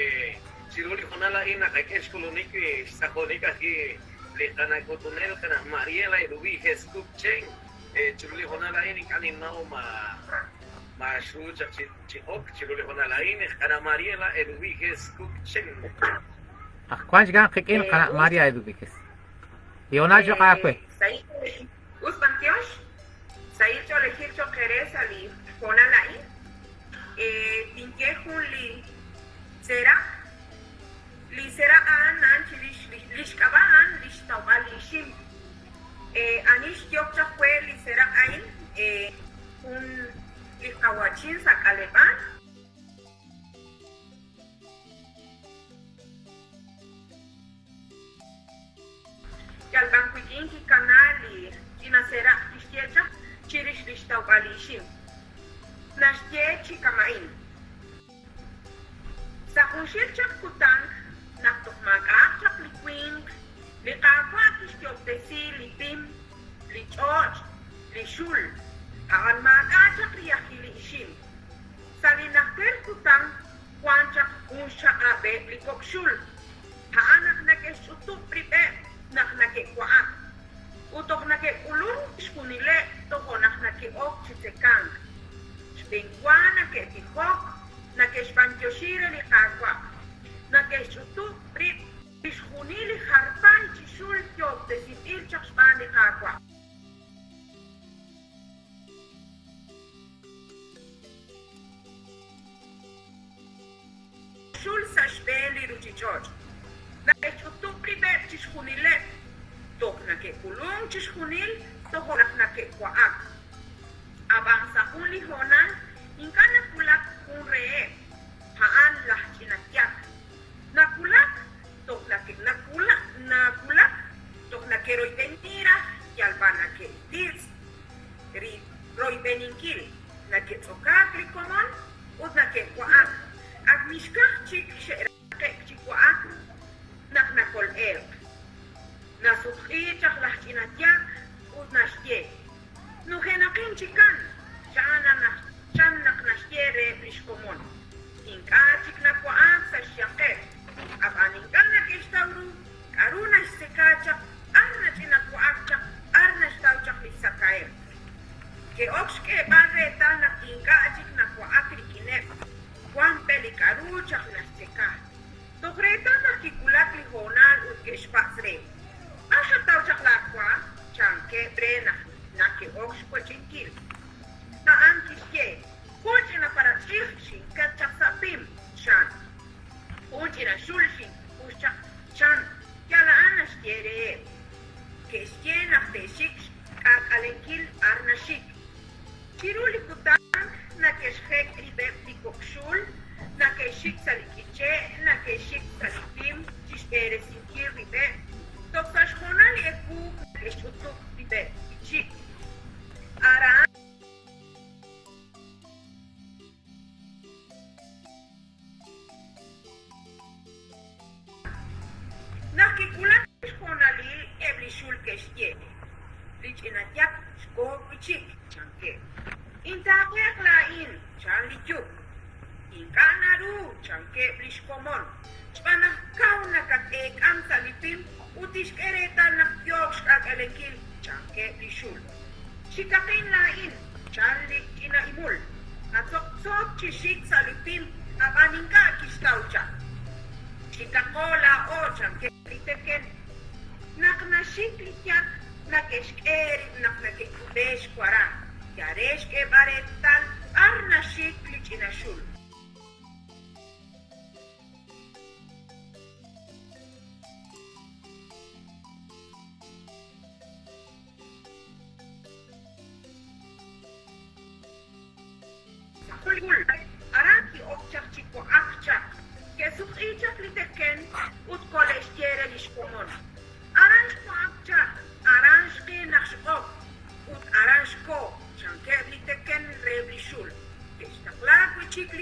Chiruli Honalain na kay Keskolonik sa konika ki lekana kotunel kana Mariela Eduviges Kupcheng Chiruli Honalain kanin nao ma shuja chiok Chiruli Honalain kana Mariela Eduviges Kupcheng. Kwan siya kikin kana Maria Eduviges. Yonal yo kakwe. Saí us bantiosh. Saí yo elegir yo querés ali pona lai. Tinke hun li sera. Li sera an lish kaban lish tawal lishim. Anish yokcha fue li sera ain un li kawachin sa kaleban. Yal banquikin ki kanali kinasera kishiecha chirish lishtau alishim. Nashtie chikamain. Sa kunshir chak kutang naktok magak chak liquing likakwa kishtiok desi lipim lichoj lishul haan magak chak liyakili ishim. Salinakter kutang kwan chak kunsha abe likokshul haanak nakesutuk pripe nak nakikuak. Utok nakikulong iskunile toko nak nakiok chisekang. Spengwa nakikikok nakispanchoshire li kakwa. Nakisutuk prip iskunili harpan chisul tiok desitil chakspan li kakwa. Shul sa shpeli ruchichoj. Nakisutuk pripe chiskunile tok nakikulong chiskunil toko nak nakikuak. Abang sa lihonan ingka nakulak kung ree haan lah kinatyak. Nakulak tok nakulak tok nakiroy benira yalba nakitils roy beninkil nakitsokak likomon ud nakikuak. Ag mishkak chik chikuak nak nakol elk. Nasukhi chak lah kinatyak ud nashtie. Nuhenakin chikan chan nak nashtie re plishkomon. Inka chik nakuak sa shake. Abaninka nakishtauru karuna shsekachak arna chinakuak chak arna shtauchak lisakaer. Ke okshke barreta nak inka chik nakuak likinep. Juan pelikaru chak nashseka. Togreta nakikulak lihonal ud keshpasre. Asha tauchak lakwa chanke bre naki okshko chinkil. Na ankishye, kunchina para chilshin kachak sapim chan. Kunchina shulshin kushak chan. Yala anashtiere. Keshye nakteshik kakalenkil arnashik. Chiruli kutang nakeshek ribep likokshul. Nakeshik salikiche, nakeshik salipim chishpere sinkir ribep. Toksashkonal eku nakeshutuk ribep. Chik. Ara nakikulak shkonalil eblishul keshye. Lichinatyak shko pichik chanke. Intakwek lain chan lichuk. Inkanaru chanke blishkomon. Chpanakaw nakatek ang salipim utish kereta nakyok shkakalekil chanke blishul. Shikakin lain chan inaimul. Atsok chishik salipim abaningka kistaucha. Shikakola o chanke liteken. Naknashik lityak nakeshkerit naknakikubesh kwara. Yaresh ke baretal arnashik lichinashul. Kulgul, araki okchak chiko akchak. Kesuk ichak liteken ut kolestiere lishkomon. Aranj ko akchak, aranj ke nakshok ut aranj ko chanke liteken reblishul. Keshtaklak wichik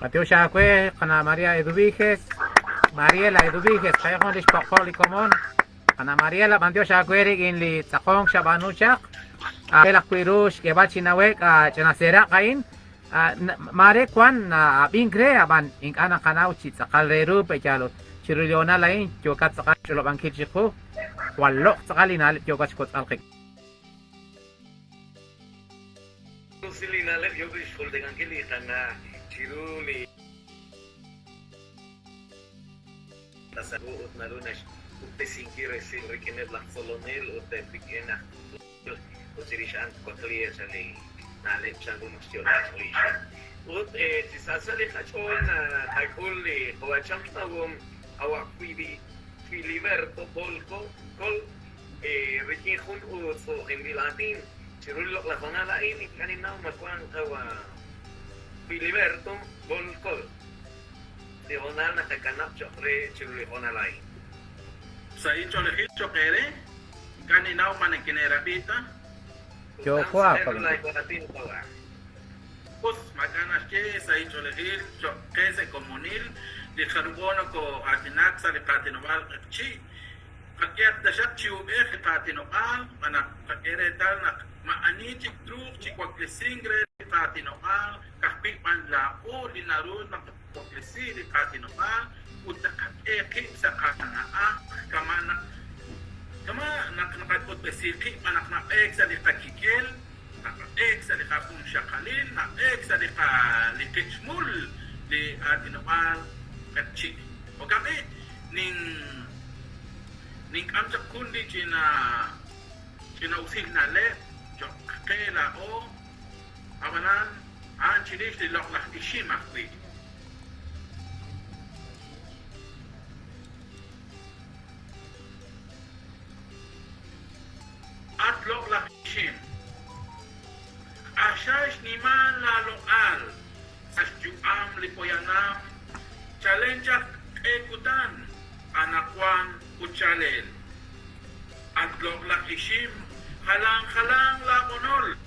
Mateo Shakwe, Ana María Eduviges, Mariela Eduviges, kaya kong lispokol ikomon. Ana Mariela, Mateo Shakwe, in li takong shabanuchak. Kelak kuirush, kebat sinawek, chanasera kain. Mare kwan na bingre aban ing anak kanaw chit sa kalreru pechalo. Chiruliona lain, jokat sa kachulop ang kitchiku. Walok sa kalinalit jokat skot alkik. Sili nalet yo bis kol dengan kili kana ciruli tasabu ut nalunas utte sinkire sin rikene blak solonel utte pikena utirishan kotliya sali nalet changu mstiona solution ut tisasali khachon takuli hawacham tawum awa filiver to bolko kol rikhun ut so indilatin Cirulok la zona lain kanina makuan kawa Filiberto Bolcol de zona na kakanap chokre ciruli zona lain sa incho lehit chokere kanina man kinera bita Jokwa pag pues maganas que sa incho lehit chokese comunil de carbono ko atinak sa lepatinoval chi kakiat dashat chiu lepatinoval mana kakere tal na maani chik truk chik waklesingre katinoal kahpik manlao linarun ng waklesi di katinoal utakat eki sa katanaa kama nakakot besiki manak na ek sa likakikil na ek sa likakung syakalil na ek sa likikmul di atinoal katchik o kami ning amsak kundi usil na le kela o amanan an chilis di lok lah ishimak wi at lok lah ishim asyash niman lalo al as juam lipoyanam challenge ekutan anakwan uchalen at lok lah ishim halang-halang lamonol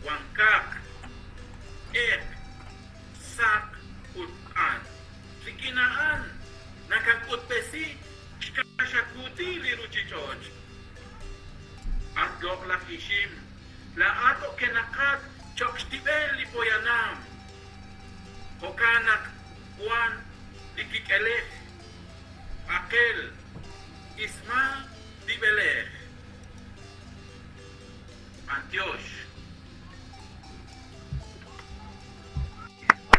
wangkak sak utan sikinaan nakakutpesi kasyakuti liru chichoj at lok ishim la ato kenakat chokstibel lipoyanam hokanak wan dikikele akel isma dibeleh Dios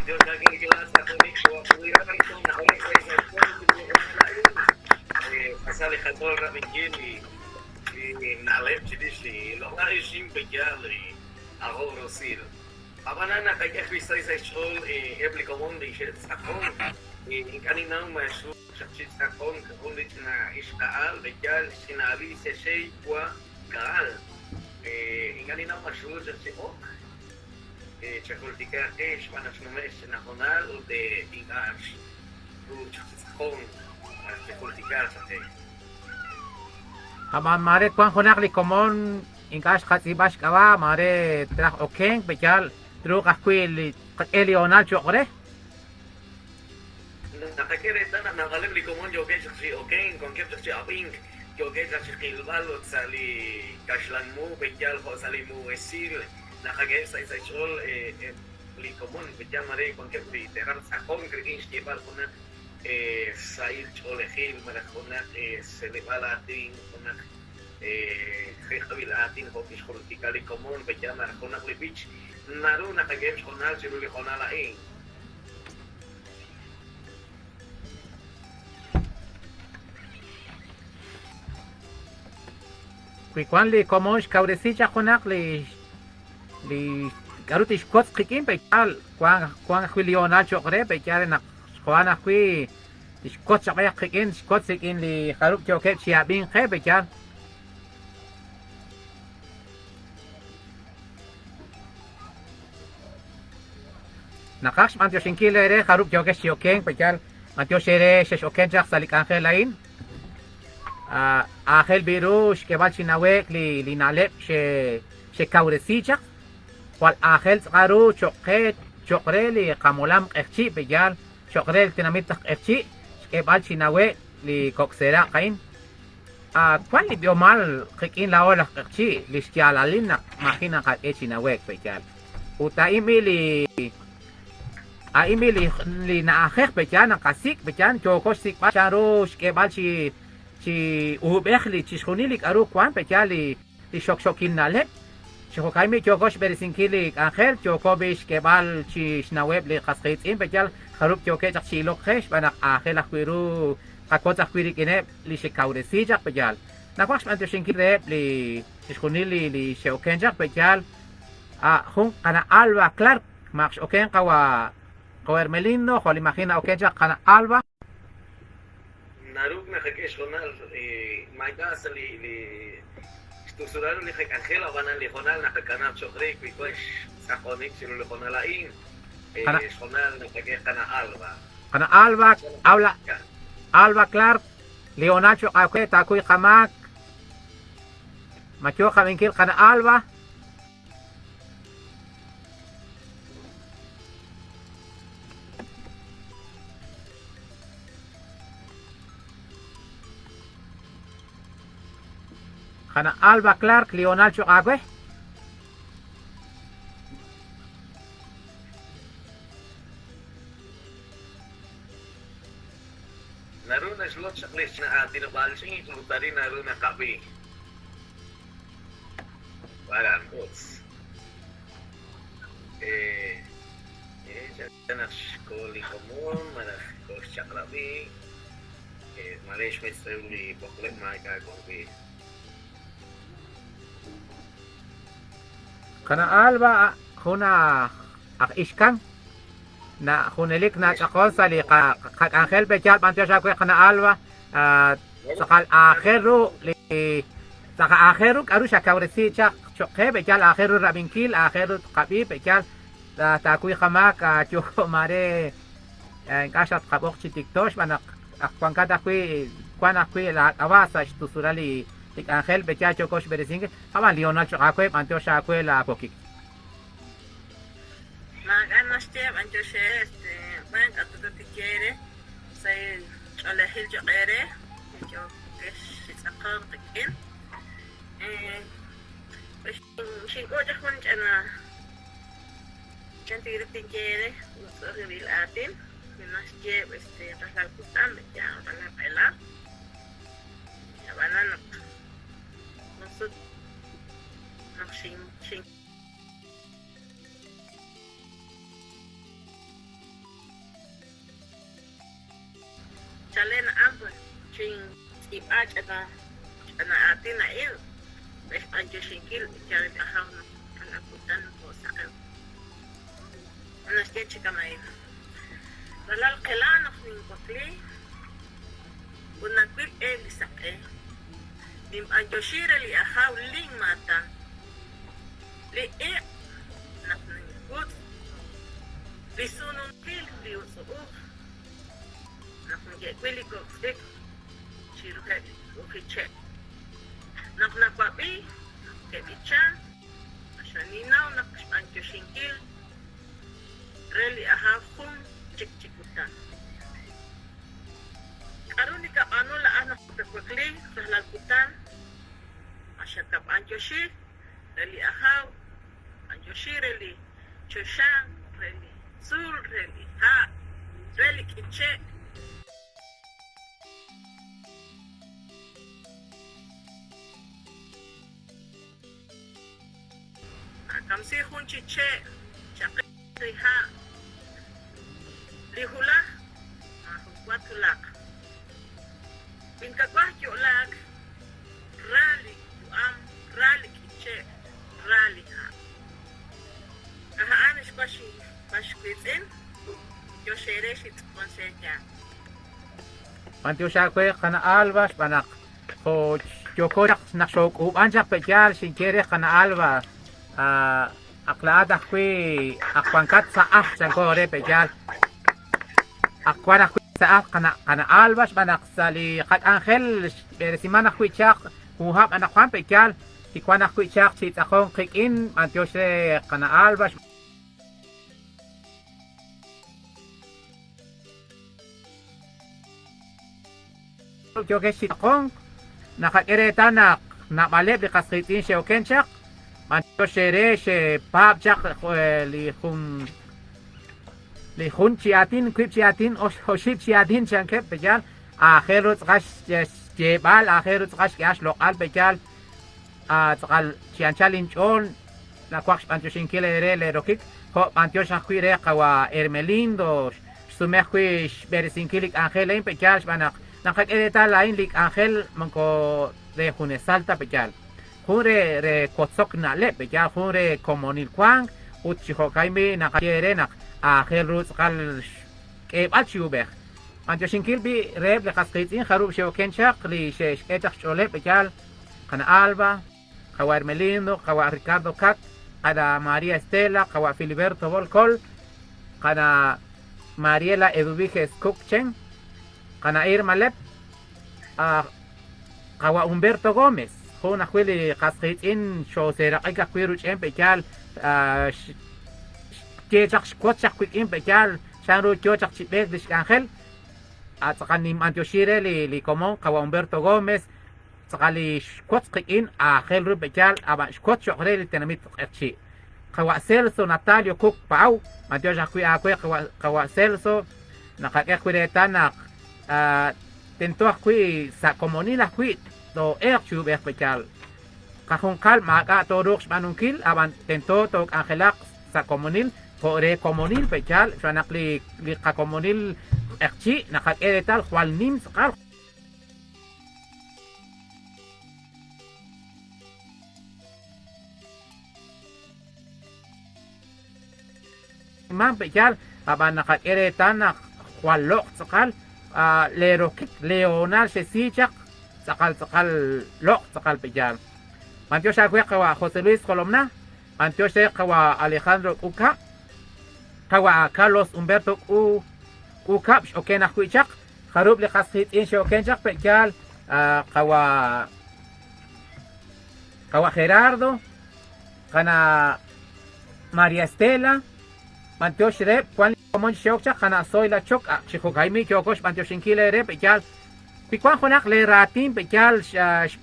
lagi jelas aku ni kuliah itu nak oleh saya pasal khator rabin di nalep jadi si lo ngai sim pejali ako rosil abana na kaya bisa saya sol aplikasyon di sakon kanina masu chit sakon kulit na iskaal bejal sinali sesei kwa gal ingani na mashur se ok chakultika manas numes nacional de ingash tu chakon chakultika sa Mare kwan konak li komon ingash katibash kawa mare trak okeng pechal truk akwil elional chokre nakakere tan nagalem li komon yo ke si okeng con que se abing yo que sa chikilbal ot sali kashlan mo pechal ho sali mo esil nakagay sa sol li komon pechal mare con que terar sa kon kredin stebal kuna sair cholehil marajona se le va latin kuna khaykhawil atin ho kishkhultikali komon pechal marajona libich naru nakagay jonal siruli jonala Kwan li komons kauresicha konak li garutish kots kikin pechal kwan khilional chokre pechal na kwan akwi iskot sa kaya kikin skot sikin li karup choket siabing khe pechal nakaks mantyo sinkile re karup choket siokeng pechal mantyo sere shesoken jak salik angel lain Ángel Birush que va chinawek li nalep she kauresicha cual Ángel Garu choket chokreli kamulam qechchi peyal chokrel tinamit qechchi kebal chinawe li koksera kain kwan li biomal qikin la ola qechchi li shkialalin na makina kat chinawe peyal utaimi li naakh peyal na kasik peyal chokos sik pa charush kebal chi ubekh li chishkhuni li aru kwan peyal li shokshokin nalek شوكايمي جوكوش برسينكيلي آخر جوكوبيش كبال شي شناويب لي قصقيتين بجال خروب جوكي جاك شي لوكخش بنا آخر لخويرو قاكوت أخويري كنب لي شكاورسي جاك بجال ناكوش بانتو شنكيلي لي تشخوني لي شوكين جاك بجال خون قنا ألوا كلارك ماكش أوكين قوا إرملينو خولي ماخينا أوكين جاك قنا ألوا ناروك نخكيش خونال مايداس li Tusurano li Angela banan li Jonal na kakanap chokrik because sa konik silo li Jonalain Jonal na kana Alba kana Alba Clark Leonacho Akwe Takuy Kamak Macho Kaminkil kana Alba kana Alba Clark Leonal Chokagwe naroon na slot sa list na atin na balising itulutari naroon na kabi parang boots na skoli komun mana kos chakrabi malish may struli boklet may kagongbi kana Alba huna akishkan na hunelik na chakon sali angel pechal pantyo siya kwe kana Alba sakal akheru li saka akheru karu siya kauresi siya chokhe pechal akheru rabinkil akheru kapi pechal takuy kamak chuko mare kashat kabok si tiktosh manak akwan kada kwe kwan akwe lahat awasa tusurali tik Angel pechal chokosh beresinge aban Leonal chokakwe pantyo siya kwe la pokik Naganaste anjoshe ban atuto tikere say alahil jaqere jo kesh sakam tikin shin ko jakun ana chantir tikere usor bil atin nasje rasal kutan ya ana pela ya banan maksud nakshin Chalen ampo ching ipach ana atin na il bes anjo shingil chalen aham ana putan po sakal ana sketch kamay nalal kelan of ning kokli unakwip lisake nim anjo shira li ahaw ling mata li nakning gut bisunong kil li usuo nakungge kweli ko stik chiruke ukiche naknakwapi kebicha ashaninaw nakaspancho shinkil reli ahafum chikchikutan karuni ka ano la anak pekwekli rahlalkutan asyakap ancho shi reli ahaw ancho shi reli choshan reli sul reli ha reli kiche kamsi hun chiche chakri ha lihula watulak binkagwah yolak rali rali kiche rali ha anish bashkwitsin yo shereshit konseja pantyo siya kwe kana Alba panak ko yoko nakshok ubanjak pechal shinkere kana Alba aklaada kwe akwankat sa sangkore pejal akwana kwe sa kana Albas banak sali kat Angel beresimana kwe chak kuhap anak kwan pejal ikwana kwe chak sit akong kikin antyo se kana Albas yo que si kong nakakireta na malib li kaskitin siya okenchak manto shere she pap chak li hun chiatin kwip chiatin o ship chiatin chankep bejal akhiru tgash jebal akhiru tgash kiash lokal bejal tgal chianchalin chon na kwaksh pancho shinkile le rokik ho pancho shakwire kawa ermelindo sumekwish beresinkilik angel bejal banak nakakireta lain lik angel manko de junesalta bejal jure re kotsok na le bejal jure komonil kwang utchihokaimi nakakire nak آخر روز قال كيف أشيو بخ أنت شنكيل بي ريب لقصقيتين خروب شو كن شق لي شيش إتخ شولي بجال قنا ألبا خوار ميليندو خوار ريكاردو كات قنا ماريا ستيلا خوار فيليبرتو بولكول قنا ماريلا إدوبيخيس كوكشن قنا إير مالب خوار أمبرتو غوميس هو نخويلي قصقيتين شو سيرقيقا كويروش إم بجال chak squat chak quick in bejal shanro cho chak chibek de Ángel a tsakanim antioshire li como kawa Humberto Gómez tsakali squat quick in a gel ru bejal aba squat chokre li tenamit erchi kawa Celso Natalio Cook Pau antio chak quick a kawa Celso nakakek kwireta nak tento quick sa comunila quick do erchu bejal kahon kalma ka torux manunkil aban tento tok Angelak sa comunil Kore komunil pechal sanak li ka komunil erchi nakakerital kwal nim sakal man pechal aban nakakeritan nak kwalok sakal lerokik leonal sesichak sakal lok sakal pechal Mantio Shakwe kawa José Luis Colomna Mantio kawa Alejandro Uca kawa Carlos Humberto Ucap okena kuichak kharub li khaskhit in shokenchak pekal kawa Gerardo kana Maria Estela Mantio Shrep kwan komon shokchak kana Zoila Chok chikokaimi kyokosh Mantio Shinkile re pekal pikwan khonak le ratin pekal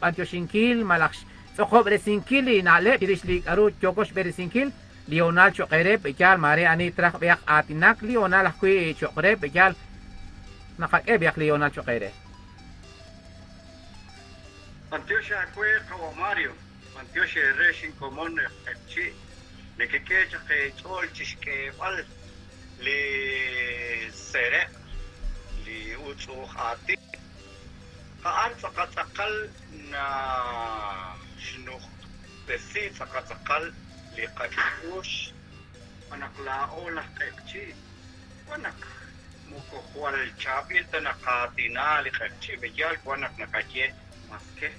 Mantio Shinkil malaksh sokob resinkili nale dirishlik aru kyokosh beresinkil Lionel Chokere bejal mare ani trak beak atinak Lionel akui Chokere bejal nakake beak Lionel Chokere Antioche akwe kawa Mario Antioche reshin komon chi nekeke chake chol chishke wal li sere li utsu khati kaan sakatakal na shinukh besi sakatakal لقدوش ونقلاو لقيتشي ونق مكوخوال الشابيل تنقاتنا لقيتشي بجال ونق نقاكي ماسكي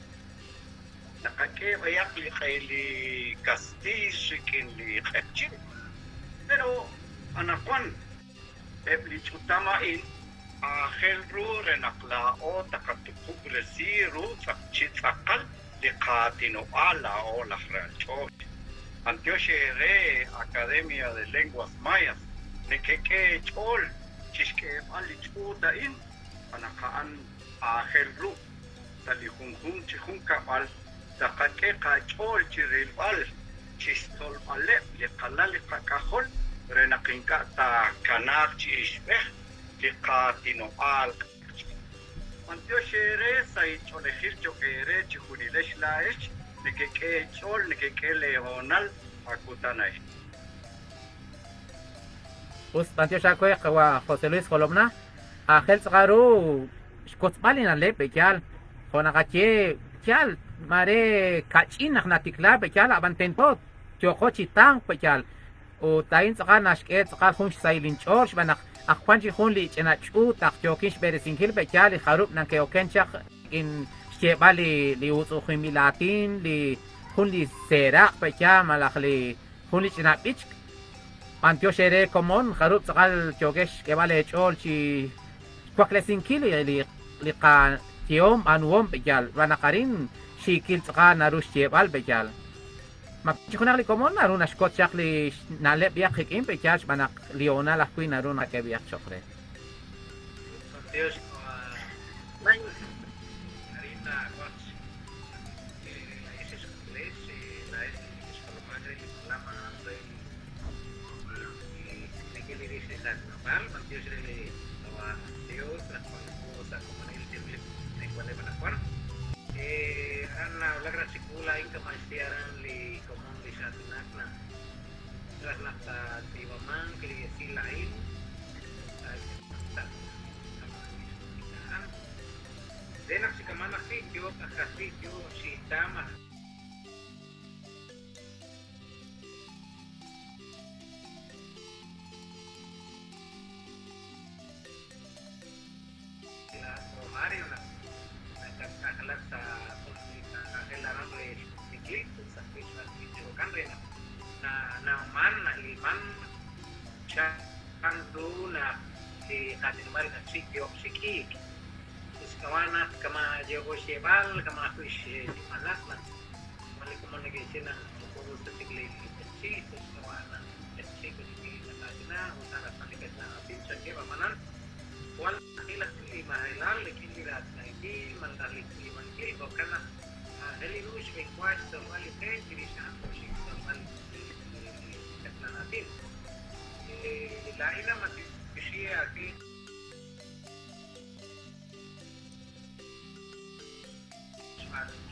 نقاكي بياق لقيلي كاستيش كين لقيتشي pero أنا قوان ابلي تشوتاماين آخر رو رنقلاو تقتقو برسي رو سقشي تقل لقاتنو آلا أو لخرالشوش Antioche re Academia de Lenguas Mayas nekeke chol chishke ali chuta in anakaan ahelru talihunhun chihunka al takake ka chol chirilbal chistol ale liqalali kakahol renakinka ta kanak chishbe liqatino al Antioche re sai cholehir chokere chihunilesh laesh nekeke chol nekeke leonal akutanay us Mantio Shakwe kawa José Luis Colomna Ángel Zagaru shkotsbalin ale bejal khonakache chal mare kachin natikla bejal abantentot chokochi tang bejal o tain tsaka nashke tsaka khunsh sailin chorsh banak akhwanchi khunli chena chu tak chokish beresinkil bejal kharub nanke okenchak in bali li utsu khimi latin li khunli sera pecha malakli khunli china pich Mantio Shere komon kharub tsakal chokesh ke vale chol chi kwaklesin li ka tiom anuom bejal vanakarin shikil tsaka narush chebal bejal makchikunak li komon naru nashkot chak li nale biak hikim bejal banak liona la kuin naru na ke biak chokre li lama andre nikilirisisan nopal Dios li tawa Dios at pagpuo sa komunil Dios ni kwale manakwan ana lagra sikula ing kamastiaran li komon li sa tinak na lasnak ta di mamang kili silain Denak si kamanak video kakas video si Dama Mario na nagkakalat sa kailangan rin i-click sa Facebook video kan rin na naman na liman siya kanto na si Katinmal at si Giyok si Kik terus kawanat kama Diyogo Shebal kama ako si Manak na mali ko man nag-isin na puro sa sigli si terus kawanat at si ko si Katin na utara palikat na atin sa kira manan wala ilang lima ilang likirat na hindi mandalik liman kilo kana halilush may kwarto wali kaya kiri siya ako siya wali na natin lain na matisya atin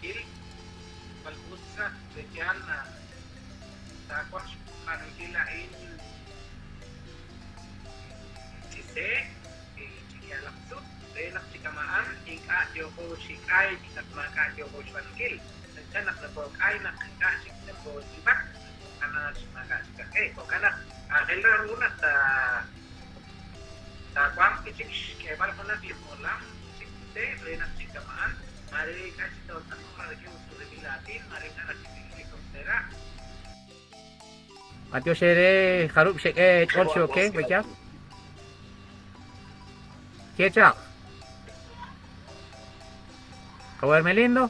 kil palpusa sejauh na takwa parang kilain sise lakso renak si kamaan ika Diyogo si Kai at maka Diyogo si Panukil nagsanak na po ay nakakasik na po ibak kana si maka si Kakay o kana kailan runat sa kwang kichik kebal ko na mo lang si Kute renak si kamaan mari kasi daw tanong malaki yung suri latin mari ka na si Helicoptera At yo sere harup sheke chorcho ke becha Ketchup. Kawar Melindo.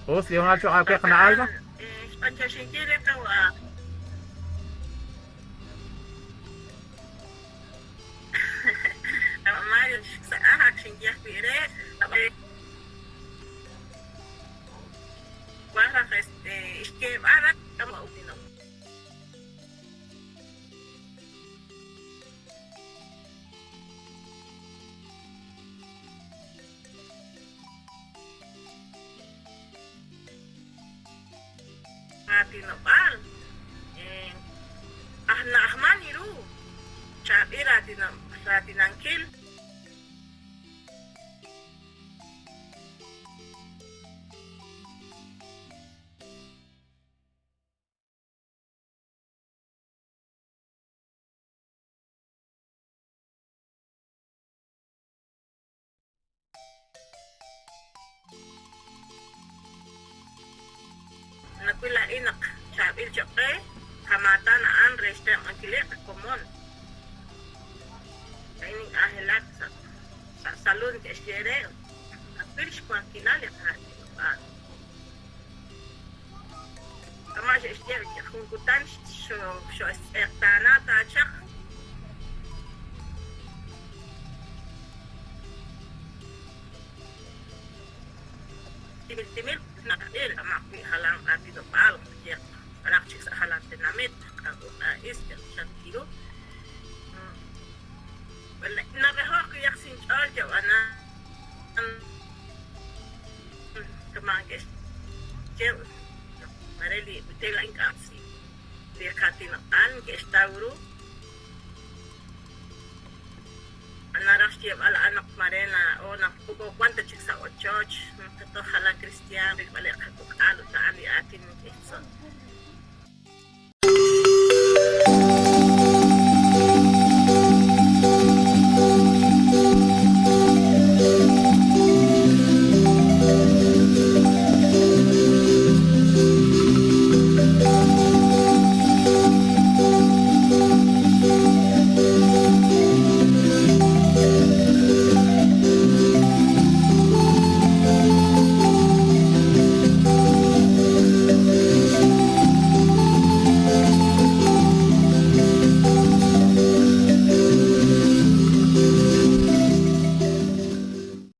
Os, yung acho ka kana alba? Pancha shingire kawa. Mario sa ahak shingya pire. Para que para kama upino. Ati no pal. Ahna ahmani ru. Chabira dinang kil. Napila inak sabil joke kamata na an resta ang kilik komon ini ahelat sa salon ke sere napil kwa kilale ka kama sa sere kung kutan so ektana ta chak timil na el amakwi halang ati do pal kaya anak sa halang dinamit ako na is yan kilo wala nareho ko yak sin charge ana kamangges kel mareli bitela in kasi dia katina an ke stauro anarak siya ala anak marena o nakuko kwanta chik sa o church to hala Cristiano balik ako alo sa ali atin Jason